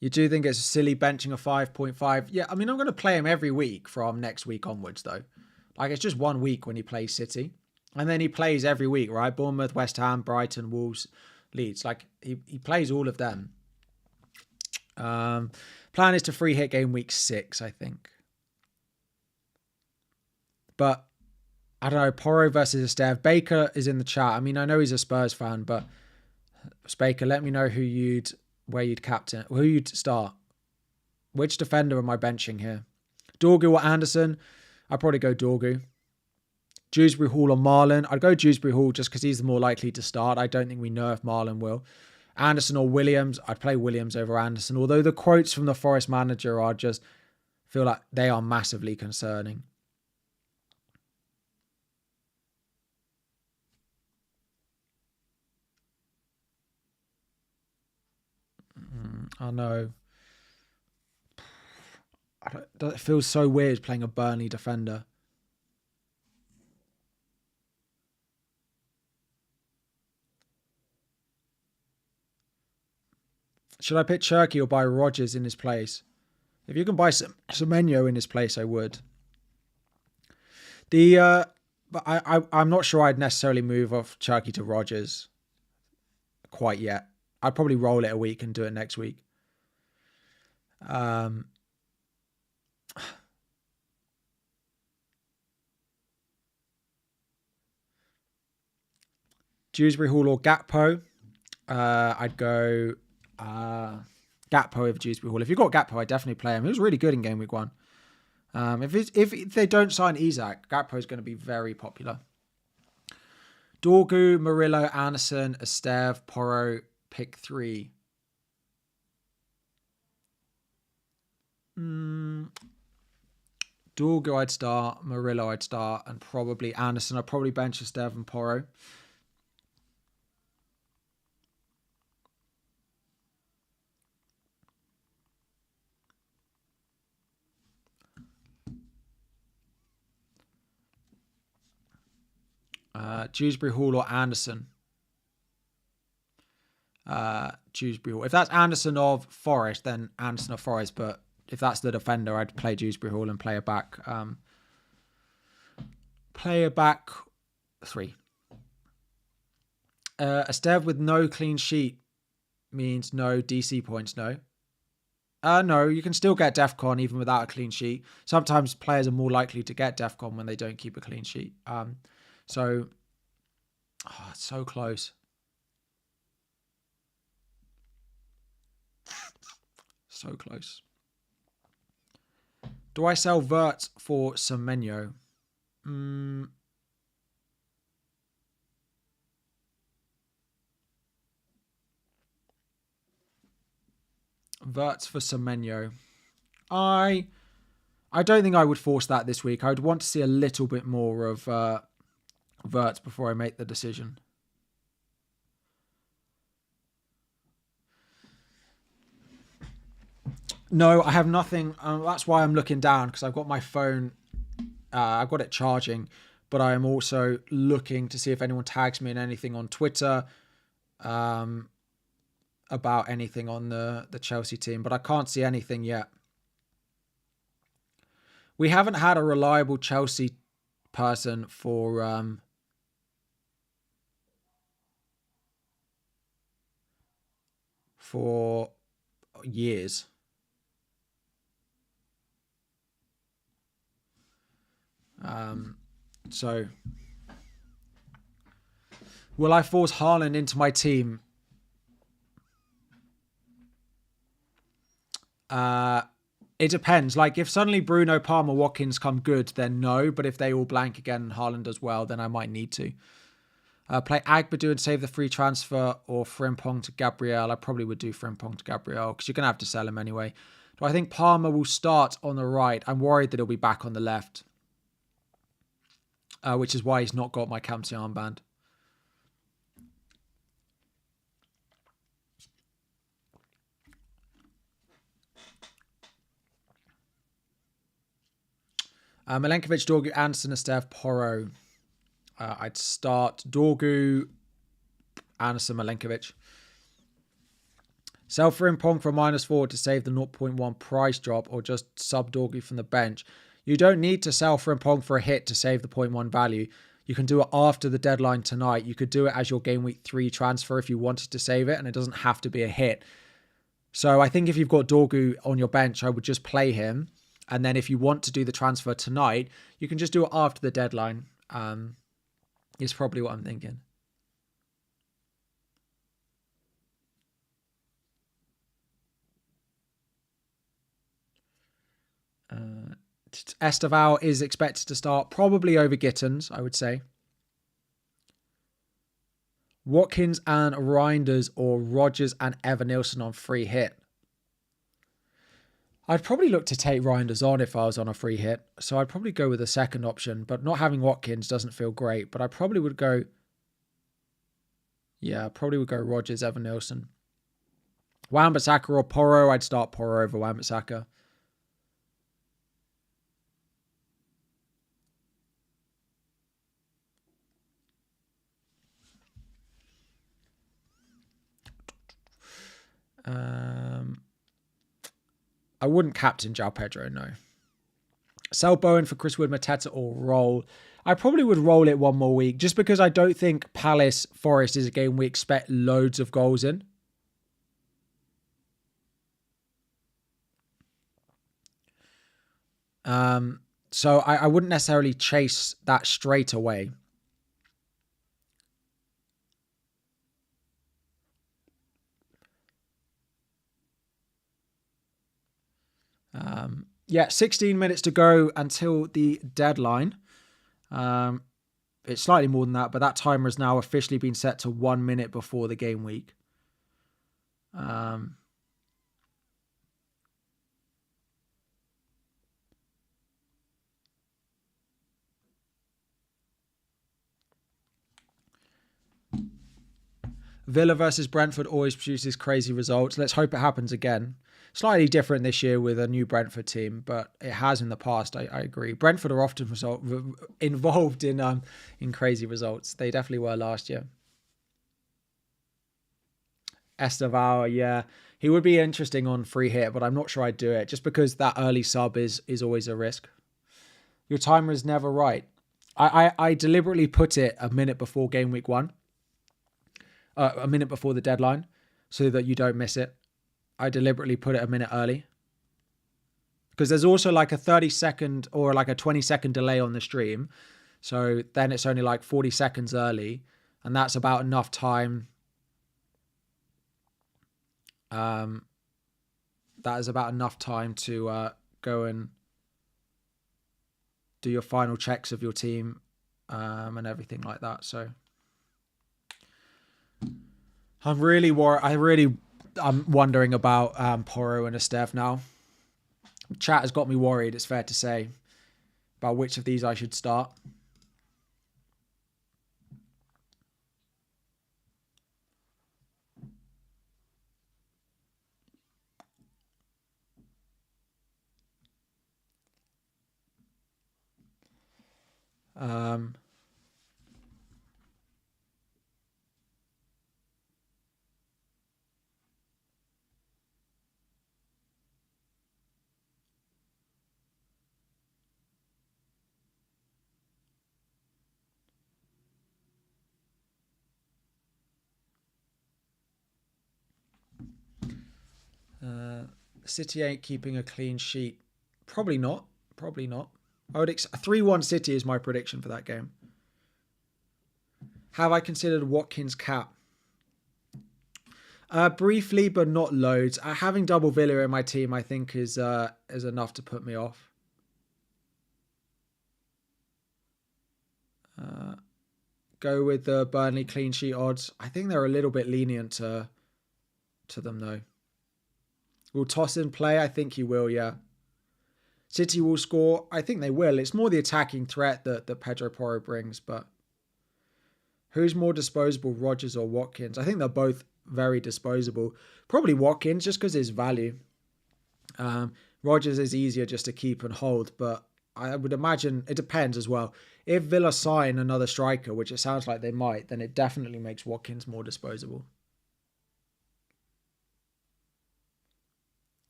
You do think it's silly benching a 5.5? Yeah, I mean, I'm going to play him every week from next week onwards, though. Like, it's just 1 week when he plays City. And then he plays every week, right? Bournemouth, West Ham, Brighton, Wolves, Leeds. Like, he plays all of them. Plan is to free hit game week 6, I think. But, I don't know, Porro versus Esteve. Baker is in the chat. I mean, I know he's a Spurs fan, but Baker, let me know where you'd captain, who you'd start. Which defender am I benching here? Dorgu or Anderson? I'd probably go Dorgu. Dewsbury Hall or Marlon? I'd go Dewsbury Hall just because he's the more likely to start. I don't think we know if Marlon will. Anderson or Williams? I'd play Williams over Anderson. Although the quotes from the Forest manager feel like they are massively concerning. I know. It feels so weird playing a Burnley defender. Should I pick Cherky or buy Rodgers in his place? If you can buy Semenyo in his place, I would. But I'm not sure I'd necessarily move off Cherky to Rodgers quite yet. I'd probably roll it a week and do it next week. Dewsbury Hall or Gakpo? I'd go Gakpo over Dewsbury Hall. If you've got Gakpo, I'd definitely play him. He was really good in game week 1. If they don't sign Isak, Gakpo is going to be very popular. Dorgu, Murillo, Anderson, Esteve, Porro, pick 3. Dorgu I'd start, Murillo I'd start, and probably Anderson. I'd probably bench Esteve and Porro. Dewsbury Hall or Anderson? Dewsbury Hall. If that's Anderson of Forest, then Anderson of Forest. But if that's the defender, I'd play Dewsbury Hall and play a back 3. Esteve with no clean sheet means no DC points, no? No, you can still get DEFCON even without a clean sheet. Sometimes players are more likely to get DEFCON when they don't keep a clean sheet. It's so close. So close. Do I sell Vert for Semenyo? Verts for Semenyo. I don't think I would force that this week. I would want to see a little bit more of Verts before I make the decision. No, I have nothing. That's why I'm looking down, because I've got my phone. I've got it charging, but I am also looking to see if anyone tags me in anything on Twitter about anything on the Chelsea team, but I can't see anything yet. We haven't had a reliable Chelsea person for years. So, will I force Haaland into my team? It depends. Like, if suddenly Bruno, Palmer, Watkins come good, then no. But if they all blank again and Haaland does well, then I might need to. Play Agbadu and save the free transfer, or Frimpong to Gabriel. I probably would do Frimpong to Gabriel because you're going to have to sell him anyway. Do I think Palmer will start on the right? I'm worried that he'll be back on the left, which is why he's not got my Captaincy armband. Milenkovic, Dorgu, Anderson, Estev, Porro. I'd start Dorgu, Anderson, Milenkovic. Sell Frimpong for -4 to save the 0.1 price drop, or just sub Dorgu from the bench. You don't need to sell Frimpong for a hit to save the 0.1 value. You can do it after the deadline tonight. You could do it as your game week 3 transfer if you wanted to save it, and it doesn't have to be a hit. So I think if you've got Dorgu on your bench, I would just play him. And then if you want to do the transfer tonight, you can just do it after the deadline. Is probably what I'm thinking. Esteval is expected to start probably over Gittins, I would say. Watkins and Reinders, or Rodgers and Evan-Nilsson on free hit. I'd probably look to take Reinders on if I was on a free hit. So I'd probably go with the second option, but not having Watkins doesn't feel great. But I probably would go... Yeah, probably would go Rodgers, Evan-Nilsson. Wan-Bissaka or Porro, I'd start Porro over Wan-Bissaka. I wouldn't captain João Pedro, no. Sell Bowen for Chris Wood, Mateta, or roll. I probably would roll it one more week, just because I don't think Palace Forest is a game we expect loads of goals in. So I wouldn't necessarily chase that straight away. Yeah, 16 minutes to go until the deadline. It's slightly more than that, but that timer has now officially been set to 1 minute before the game week. Villa versus Brentford always produces crazy results. Let's hope it happens again. Slightly different this year with a new Brentford team, but it has in the past. I agree. Brentford are often involved in crazy results. They definitely were last year. Esteval, yeah, he would be interesting on free hit, but I'm not sure I'd do it just because that early sub is always a risk. Your timer is never right. I deliberately put it a minute before game week 1. A minute before the deadline, so that you don't miss it. I deliberately put it a minute early because there's also like a 30-second or like a 20-second delay on the stream. So then it's only like 40 seconds early, and that's about enough time. That is about enough time to go and do your final checks of your team and everything like that. So I'm really worried. I'm wondering about Porro and Estev now. Chat has got me worried, it's fair to say, about which of these I should start. City ain't keeping a clean sheet. Probably not. I would 3-1 City is my prediction for that game. Have I considered Watkins' cap? Briefly, but not loads. Having double Villa in my team, I think, is enough to put me off. Go with the Burnley clean sheet odds. I think they're a little bit lenient to them, though. Will Tosin play? I think he will, yeah. City will score. I think they will. It's more the attacking threat that Pedro Porro brings, but who's more disposable, Rodgers or Watkins? I think they're both very disposable. Probably Watkins, just because his value. Rodgers is easier just to keep and hold, but I would imagine it depends as well. If Villa sign another striker, which it sounds like they might, then it definitely makes Watkins more disposable.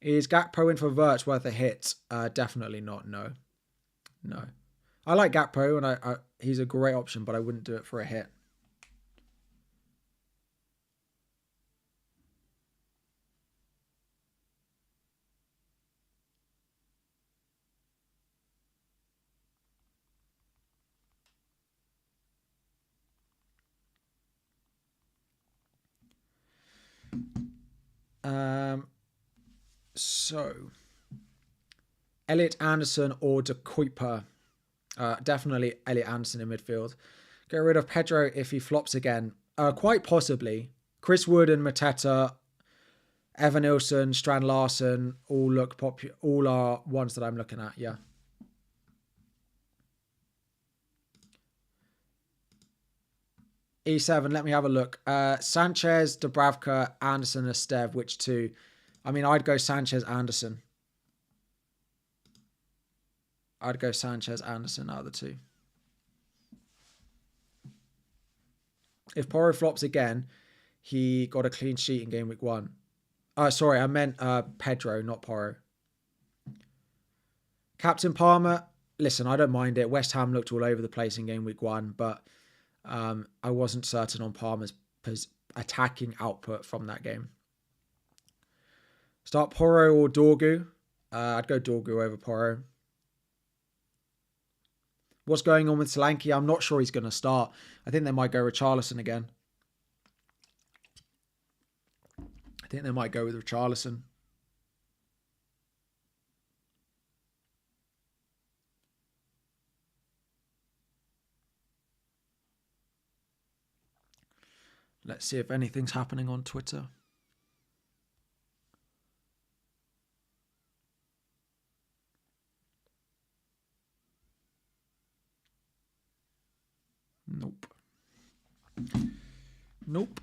Is Gakpo in for Verts worth a hit? Definitely not, no. No. I like Gakpo, and he's a great option, but I wouldn't do it for a hit. So, Elliot Anderson or De Kuiper? Definitely Elliot Anderson in midfield. Get rid of Pedro if he flops again. Quite possibly. Chris Wood and Mateta, Evan Nilsson, Strand Larson all look popular. All are ones that I'm looking at. Yeah. E7. Let me have a look. Sanchez, Dubravka, Anderson, Estev. Which two? I mean, I'd go Sanchez, Anderson. I'd go Sanchez, Anderson out of the two. If Porro flops again, he got a clean sheet in game week 1. Sorry, I meant Pedro, not Porro. Captain Palmer, listen, I don't mind it. West Ham looked all over the place in game week 1, but I wasn't certain on Palmer's attacking output from that game. Start Porro or Dorgu. I'd go Dorgu over Porro. What's going on with Solanke? I'm not sure he's going to start. I think they might go Richarlison again. I think they might go with Richarlison. Let's see if anything's happening on Twitter. Nope. Nope.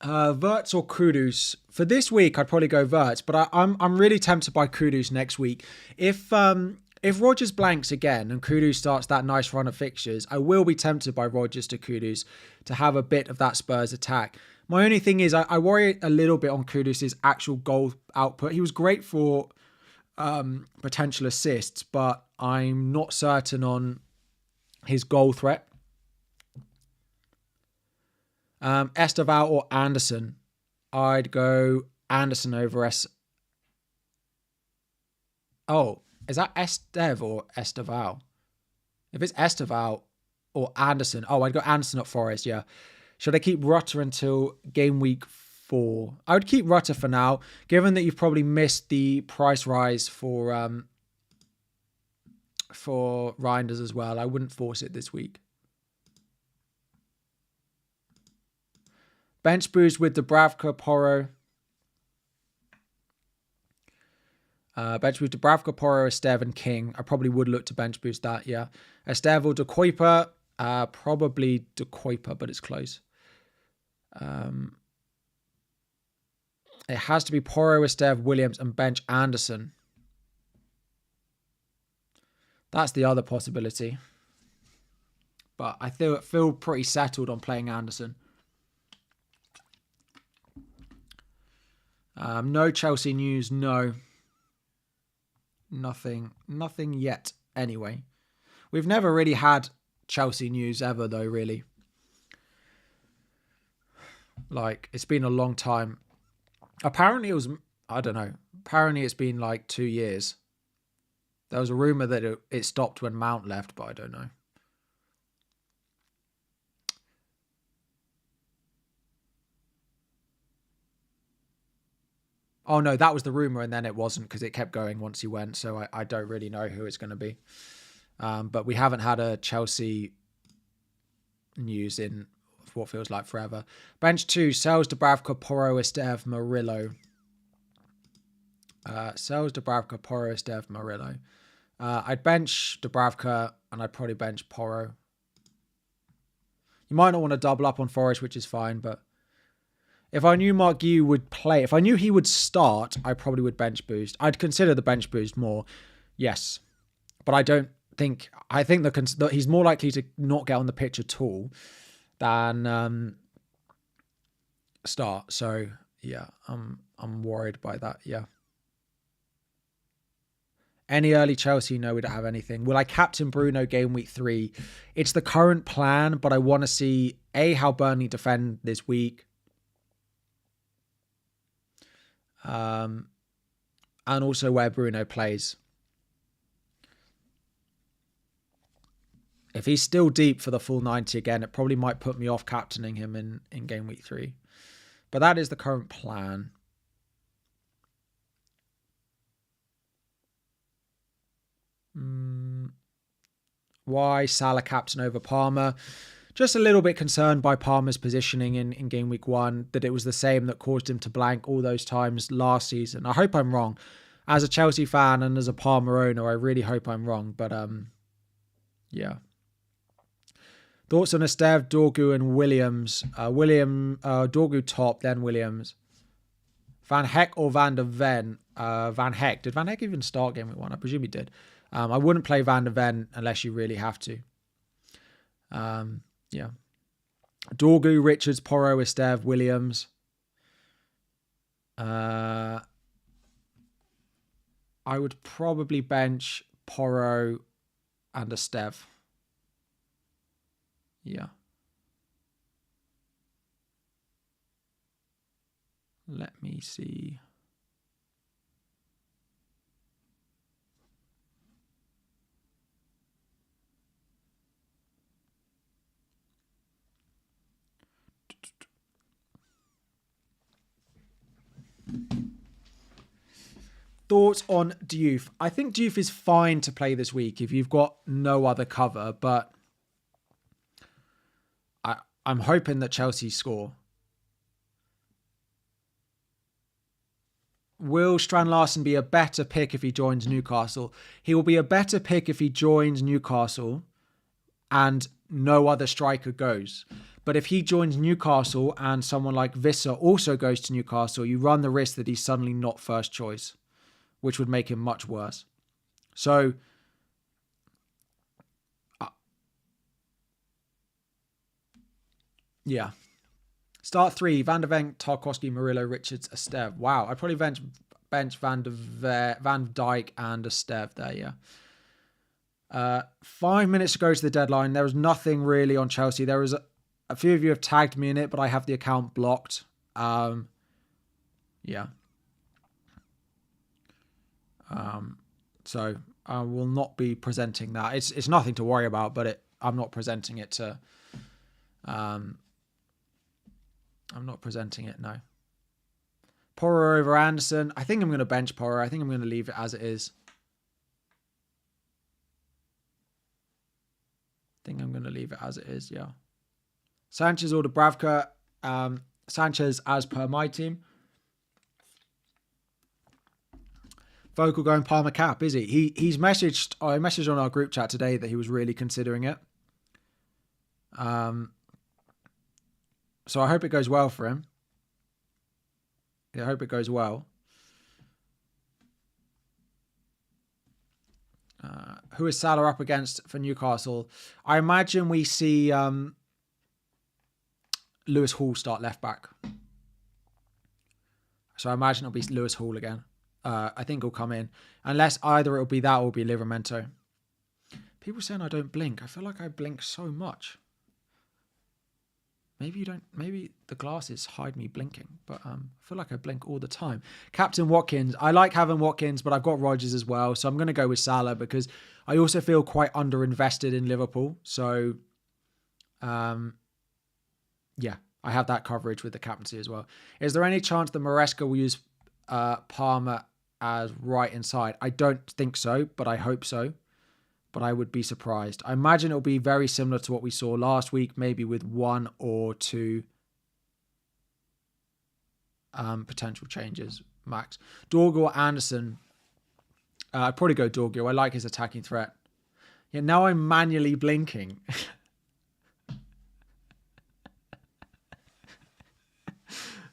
Verts or Kudus? For this week, I'd probably go Verts, but I'm really tempted by Kudus next week. If Rodgers blanks again and Kudus starts that nice run of fixtures, I will be tempted by Rodgers to Kudus to have a bit of that Spurs attack. My only thing is I worry a little bit on Kudus' actual goal output. He was great for potential assists, but I'm not certain on his goal threat. Esteval or Anderson? I'd go Anderson over Oh, is that Estev or Esteval? If it's Esteval or Anderson, I'd go Anderson at Forest, yeah. Should I keep Rutter until game week 4? I would keep Rutter for now, given that you've probably missed the price rise for Reinders as well. I wouldn't force it this week. Bench boost with Dubravka, Porro. Bench boost Dubravka, Porro, Estev, and King. I probably would look to bench boost that, yeah. Estev or De Kuiper. Probably De Kuiper, but it's close. It has to be Porro, Estev, Williams, and bench Anderson. That's the other possibility. But I feel pretty settled on playing Anderson. No Chelsea news, no. Nothing yet, anyway. We've never really had Chelsea news ever, though, really. Like, it's been a long time. Apparently it was, I don't know. Apparently it's been like 2 years. There was a rumor that it stopped when Mount left, but I don't know. Oh no, that was the rumor, and then it wasn't because it kept going once he went. So I don't really know who it's going to be. But we haven't had a Chelsea news in what feels like forever. Bench 2, Sells, Dubravka, Porro, Estev, Murillo. Sells, Dubravka, Porro, Estev, Murillo. I'd bench Dubravka and I'd probably bench Porro. You might not want to double up on Forest, which is fine, but if I knew Mark Yu would play, if I knew he would start, I probably would bench boost. I'd consider the bench boost more, yes. But I think that he's more likely to not get on the pitch at all than start. So yeah, I'm worried by that. Yeah. Any early Chelsea? No, we don't have anything. Will I captain Bruno game week 3? It's the current plan, but I want to see how Burnley defend this week. And also where Bruno plays. If he's still deep for the full 90 again, it probably might put me off captaining him in game week 3. But that is the current plan. Why Salah captain over Palmer? Just a little bit concerned by Palmer's positioning in game week 1, that it was the same that caused him to blank all those times last season. I hope I'm wrong. As a Chelsea fan and as a Palmer owner, I really hope I'm wrong. But yeah. Thoughts on Estev, Dorgu and Williams? Dorgu top, then Williams. Van Heck or Van der Ven? Van Heck. Did Van Heck even start game week 1? I presume he did. I wouldn't play Van der Ven unless you really have to. Yeah. Dorgu, Richards, Porro, Estev, Williams. I would probably bench Porro and Estev. Yeah. Let me see. Thoughts on Diouf? I think Diouf is fine to play this week if you've got no other cover, but I'm hoping that Chelsea score. Will Strand Larsen be a better pick if he joins Newcastle? He will be a better pick if he joins Newcastle and no other striker goes. But if he joins Newcastle and someone like Visser also goes to Newcastle, you run the risk that he's suddenly not first choice, which would make him much worse. So, yeah. Start 3, Van der Ven, Tarkowski, Murillo, Richards, Estev. Wow, I'd probably bench Van Dijk and Estev there, yeah. 5 minutes to go to the deadline. There was nothing really on Chelsea. There was a few of you have tagged me in it, but I have the account blocked. Yeah. So I will not be presenting that. It's nothing to worry about, but I'm not presenting it to... I'm not presenting it, no. Porro over Anderson. I think I'm going to bench Porro. I think I'm going to leave it as it is. Yeah. Sanchez or Dubravka. Sanchez as per my team. Vocal going Palmer cap, is he? He's messaged... I messaged on our group chat today that he was really considering it. So I hope it goes well for him. I hope it goes well. Who is Salah up against for Newcastle? I imagine we see Lewis Hall start left back. So I imagine it'll be Lewis Hall again. I think he'll come in. Unless either it'll be that or it'll be Livramento. People saying I don't blink. I feel like I blink so much. Maybe you don't. Maybe the glasses hide me blinking, but I feel like I blink all the time. Captain Watkins. I like having Watkins, but I've got Rodgers as well, so I'm going to go with Salah because I also feel quite underinvested in Liverpool. So, yeah, I have that coverage with the captaincy as well. Is there any chance that Maresca will use Palmer as right inside? I don't think so, but I hope so. But I would be surprised. I imagine it'll be very similar to what we saw last week, maybe with 1 or 2 potential changes, max. Dorgu or Anderson? I'd probably go Dorgu. I like his attacking threat. Yeah, now I'm manually blinking.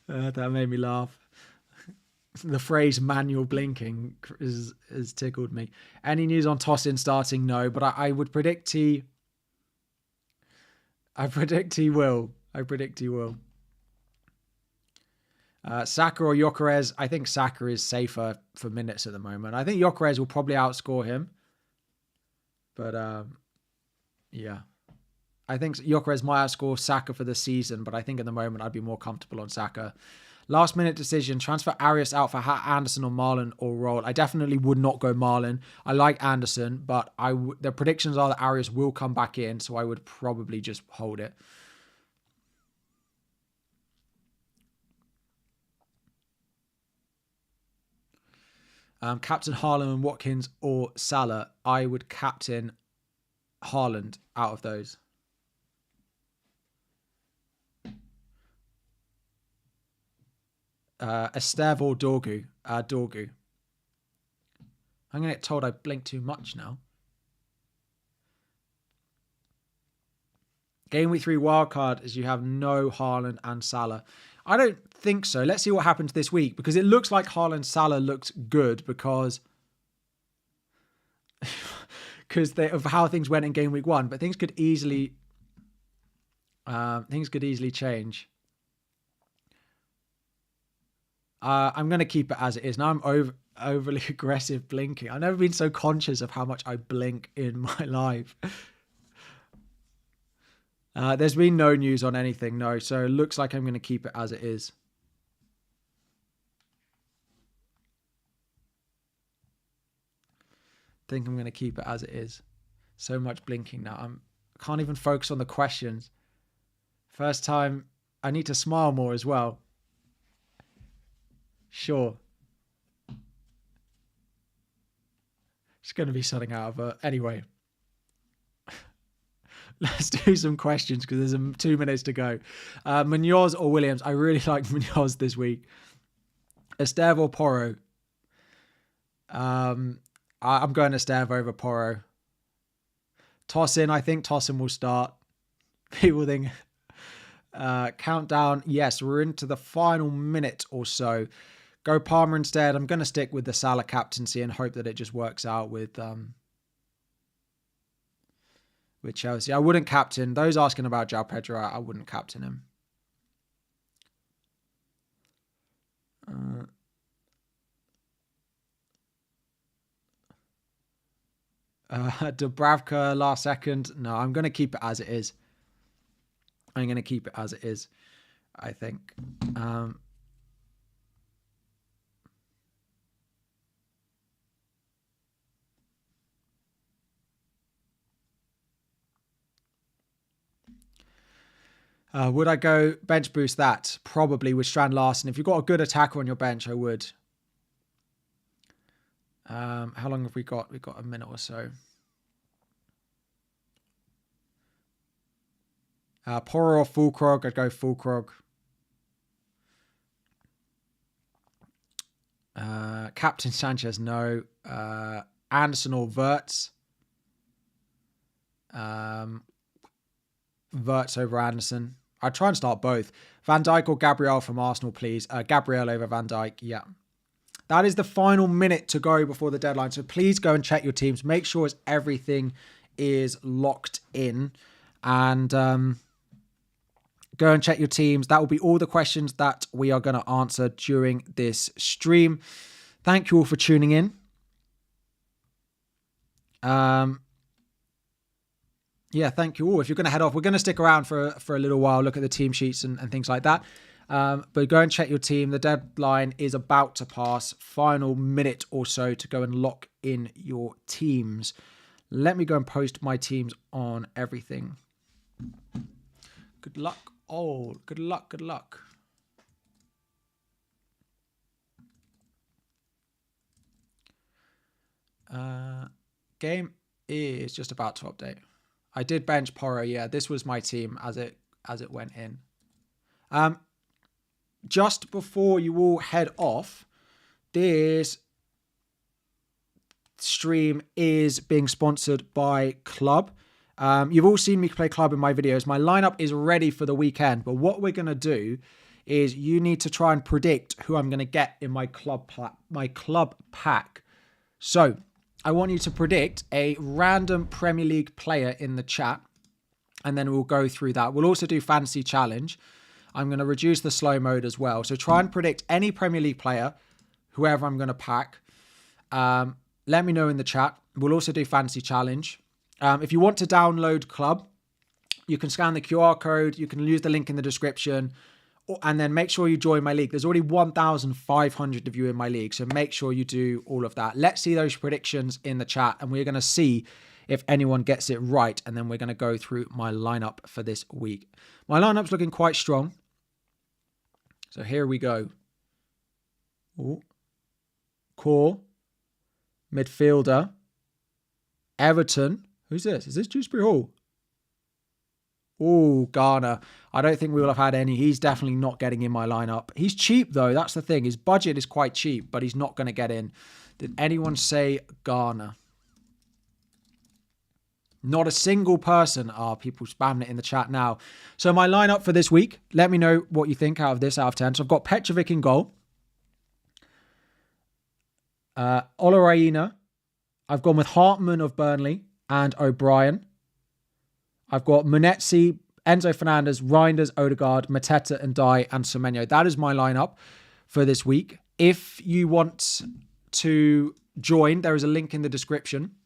That made me laugh. The phrase manual blinking has tickled me. Any news on Tosin starting? No, but I would predict he will. I predict he will. Saka or Gyökeres? I think Saka is safer for minutes at the moment. I think Gyökeres will probably outscore him. But yeah. I think Gyökeres might outscore Saka for the season, but I think at the moment I'd be more comfortable on Saka. Last minute decision, transfer Arias out for Anderson or Marlon or Roll. I definitely would not go Marlon. I like Anderson, but the predictions are that Arias will come back in, so I would probably just hold it. Captain Haaland and Watkins or Salah. I would captain Haaland out of those. Esteve or Dorgu? Dorgu. I'm going to get told I blink too much now. Game week 3 wildcard is you have no Haaland and Salah. I don't think so. Let's see what happens this week because it looks like Haaland Salah looks good because of how things went in game week 1, but things could easily change. I'm going to keep it as it is. Now I'm overly aggressive blinking. I've never been so conscious of how much I blink in my life. There's been no news on anything, no. So it looks like I'm going to keep it as it is. I think I'm going to keep it as it is. So much blinking now. I can't even focus on the questions. First time, I need to smile more as well. Sure. It's going to be something out of it. Anyway. Let's do some questions because there's 2 minutes to go. Munoz or Williams? I really like Munoz this week. Esteve or Porro? I'm going Esteve over Porro. Tosin, I think Tosin will start. People think countdown. Yes, we're into the final minute or so. Go Palmer instead. I'm going to stick with the Salah captaincy and hope that it just works out with Chelsea. I wouldn't captain. Those asking about João Pedro, I wouldn't captain him. Dubravka last second. No, I'm going to keep it as it is. I'm going to keep it as it is, I think. Would I go bench boost that? Probably with Strand Larsen. If you've got a good attacker on your bench, I would. How long have we got? We've got a minute or so. Porro or Fulkrog? I'd go Fulkrog. Captain Sanchez, no. Anderson or Wirtz? Wirtz over Anderson. I'd try and start both. Van Dijk or Gabriel from Arsenal, please. Gabriel over Van Dijk, yeah. That is the final minute to go before the deadline. So please go and check your teams. Make sure everything is locked in. And go and check your teams. That will be all the questions that we are going to answer during this stream. Thank you all for tuning in. Yeah, thank you all. If you're going to head off, we're going to stick around for a little while, look at the team sheets and things like that. But go and check your team. The deadline is about to pass. Final minute or so to go and lock in your teams. Let me go and post my teams on everything. Good luck all. Good luck. Good luck. Game is just about to update. I did bench Porro. Yeah, this was my team as it went in. Just before you all head off, this stream is being sponsored by Club. You've all seen me play Club in my videos. My lineup is ready for the weekend, but what we're going to do is you need to try and predict who I'm going to get in my club pack. So I want you to predict a random Premier League player in the chat, and then we'll go through that. We'll also do Fantasy Challenge. I'm going to reduce the slow mode as well. So try and predict any Premier League player, whoever I'm going to pack. Let me know in the chat. We'll also do Fantasy Challenge. If you want to download Club, you can scan the QR code. You can use the link in the description. And then make sure you join my league. There's already 1,500 of you in my league. So make sure you do all of that. Let's see those predictions in the chat. And we're going to see if anyone gets it right. And then we're going to go through my lineup for this week. My lineup's looking quite strong. So here we go. Ooh. Core. Midfielder. Everton. Who's this? Is this Dewsbury Hall? Oh, Garner. I don't think we will have had any. He's definitely not getting in my lineup. He's cheap, though. That's the thing. His budget is quite cheap, but he's not going to get in. Did anyone say Garner? Not a single person. People spamming it in the chat now. So my lineup for this week, let me know what you think out of this out of 10. So I've got Petrovic in goal. Oleraina. I've gone with Hartman of Burnley and O'Brien. I've got Munetsi, Enzo Fernandez, Reinders, Odegaard, Mateta, and Dye, and Semenyo. That is my lineup for this week. If you want to join, there is a link in the description.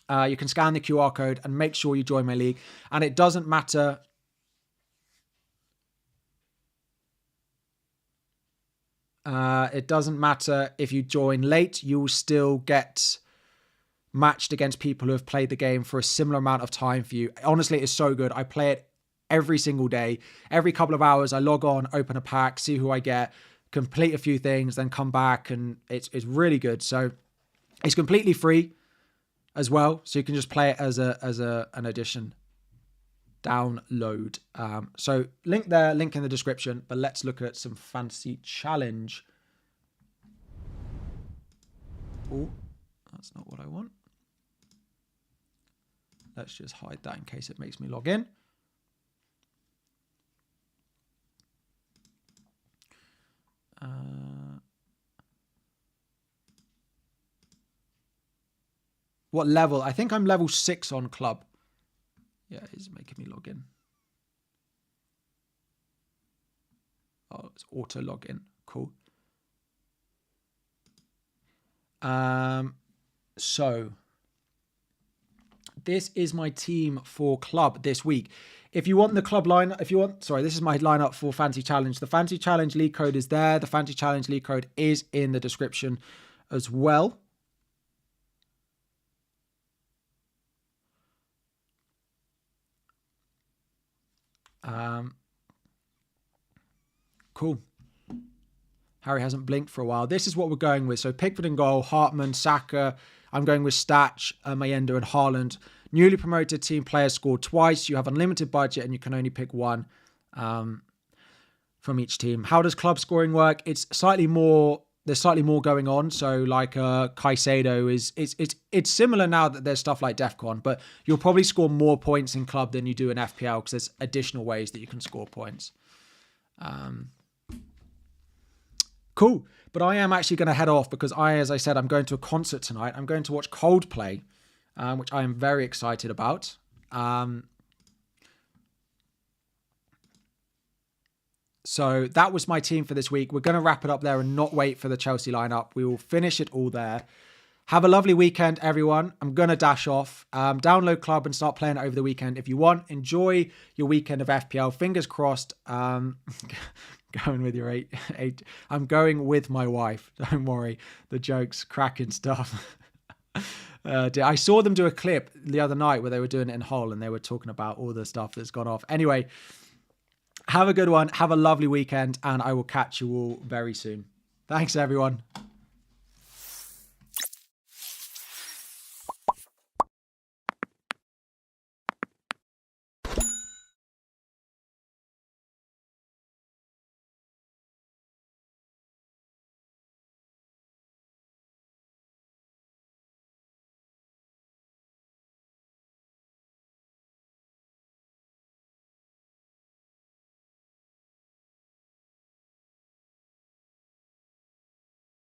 You can scan the QR code and make sure you join my league. And it doesn't matter. It doesn't matter if you join late. You will still get matched against people who have played the game for a similar amount of time for you. Honestly, it's so good. I play it every single day. Every couple of hours, I log on, open a pack, see who I get, complete a few things, then come back, and it's really good. So it's completely free as well. So you can just play it as an addition. Download. So link there, link in the description. But let's look at some Fantasy Challenge. Oh, that's not what I want. Let's just hide that in case it makes me log in. What level? I think I'm level 6 on Club. Yeah, it's making me log in. Oh, it's auto login. Cool. So this is my team for Club this week. If you want the Club line, this is my lineup for Fantasy Challenge. The Fantasy Challenge league code is there. The Fantasy Challenge league code is in the description as well. Cool. Harry hasn't blinked for a while. This is what we're going with. So Pickford in goal, Hartman, Saka. I'm going with Statch, Mayenda, and Haaland. Newly promoted team players scored twice. You have unlimited budget and you can only pick one from each team. How does club scoring work? It's slightly more. There's slightly more going on. So like Caicedo it's similar now that there's stuff like DEFCON, but you'll probably score more points in club than you do in FPL because there's additional ways that you can score points. Cool. But I am actually going to head off because as I said, I'm going to a concert tonight. I'm going to watch Coldplay, which I am very excited about. So that was my team for this week. We're going to wrap it up there and not wait for the Chelsea lineup. We will finish it all there. Have a lovely weekend, everyone. I'm going to dash off. Download Club and start playing it over the weekend if you want. Enjoy your weekend of FPL. Fingers crossed. Going with your eight. I'm going with my wife. Don't worry. The joke's cracking stuff. I saw them do a clip the other night where they were doing it in Hull and they were talking about all the stuff that's gone off. Anyway, have a good one. Have a lovely weekend and I will catch you all very soon. Thanks, everyone.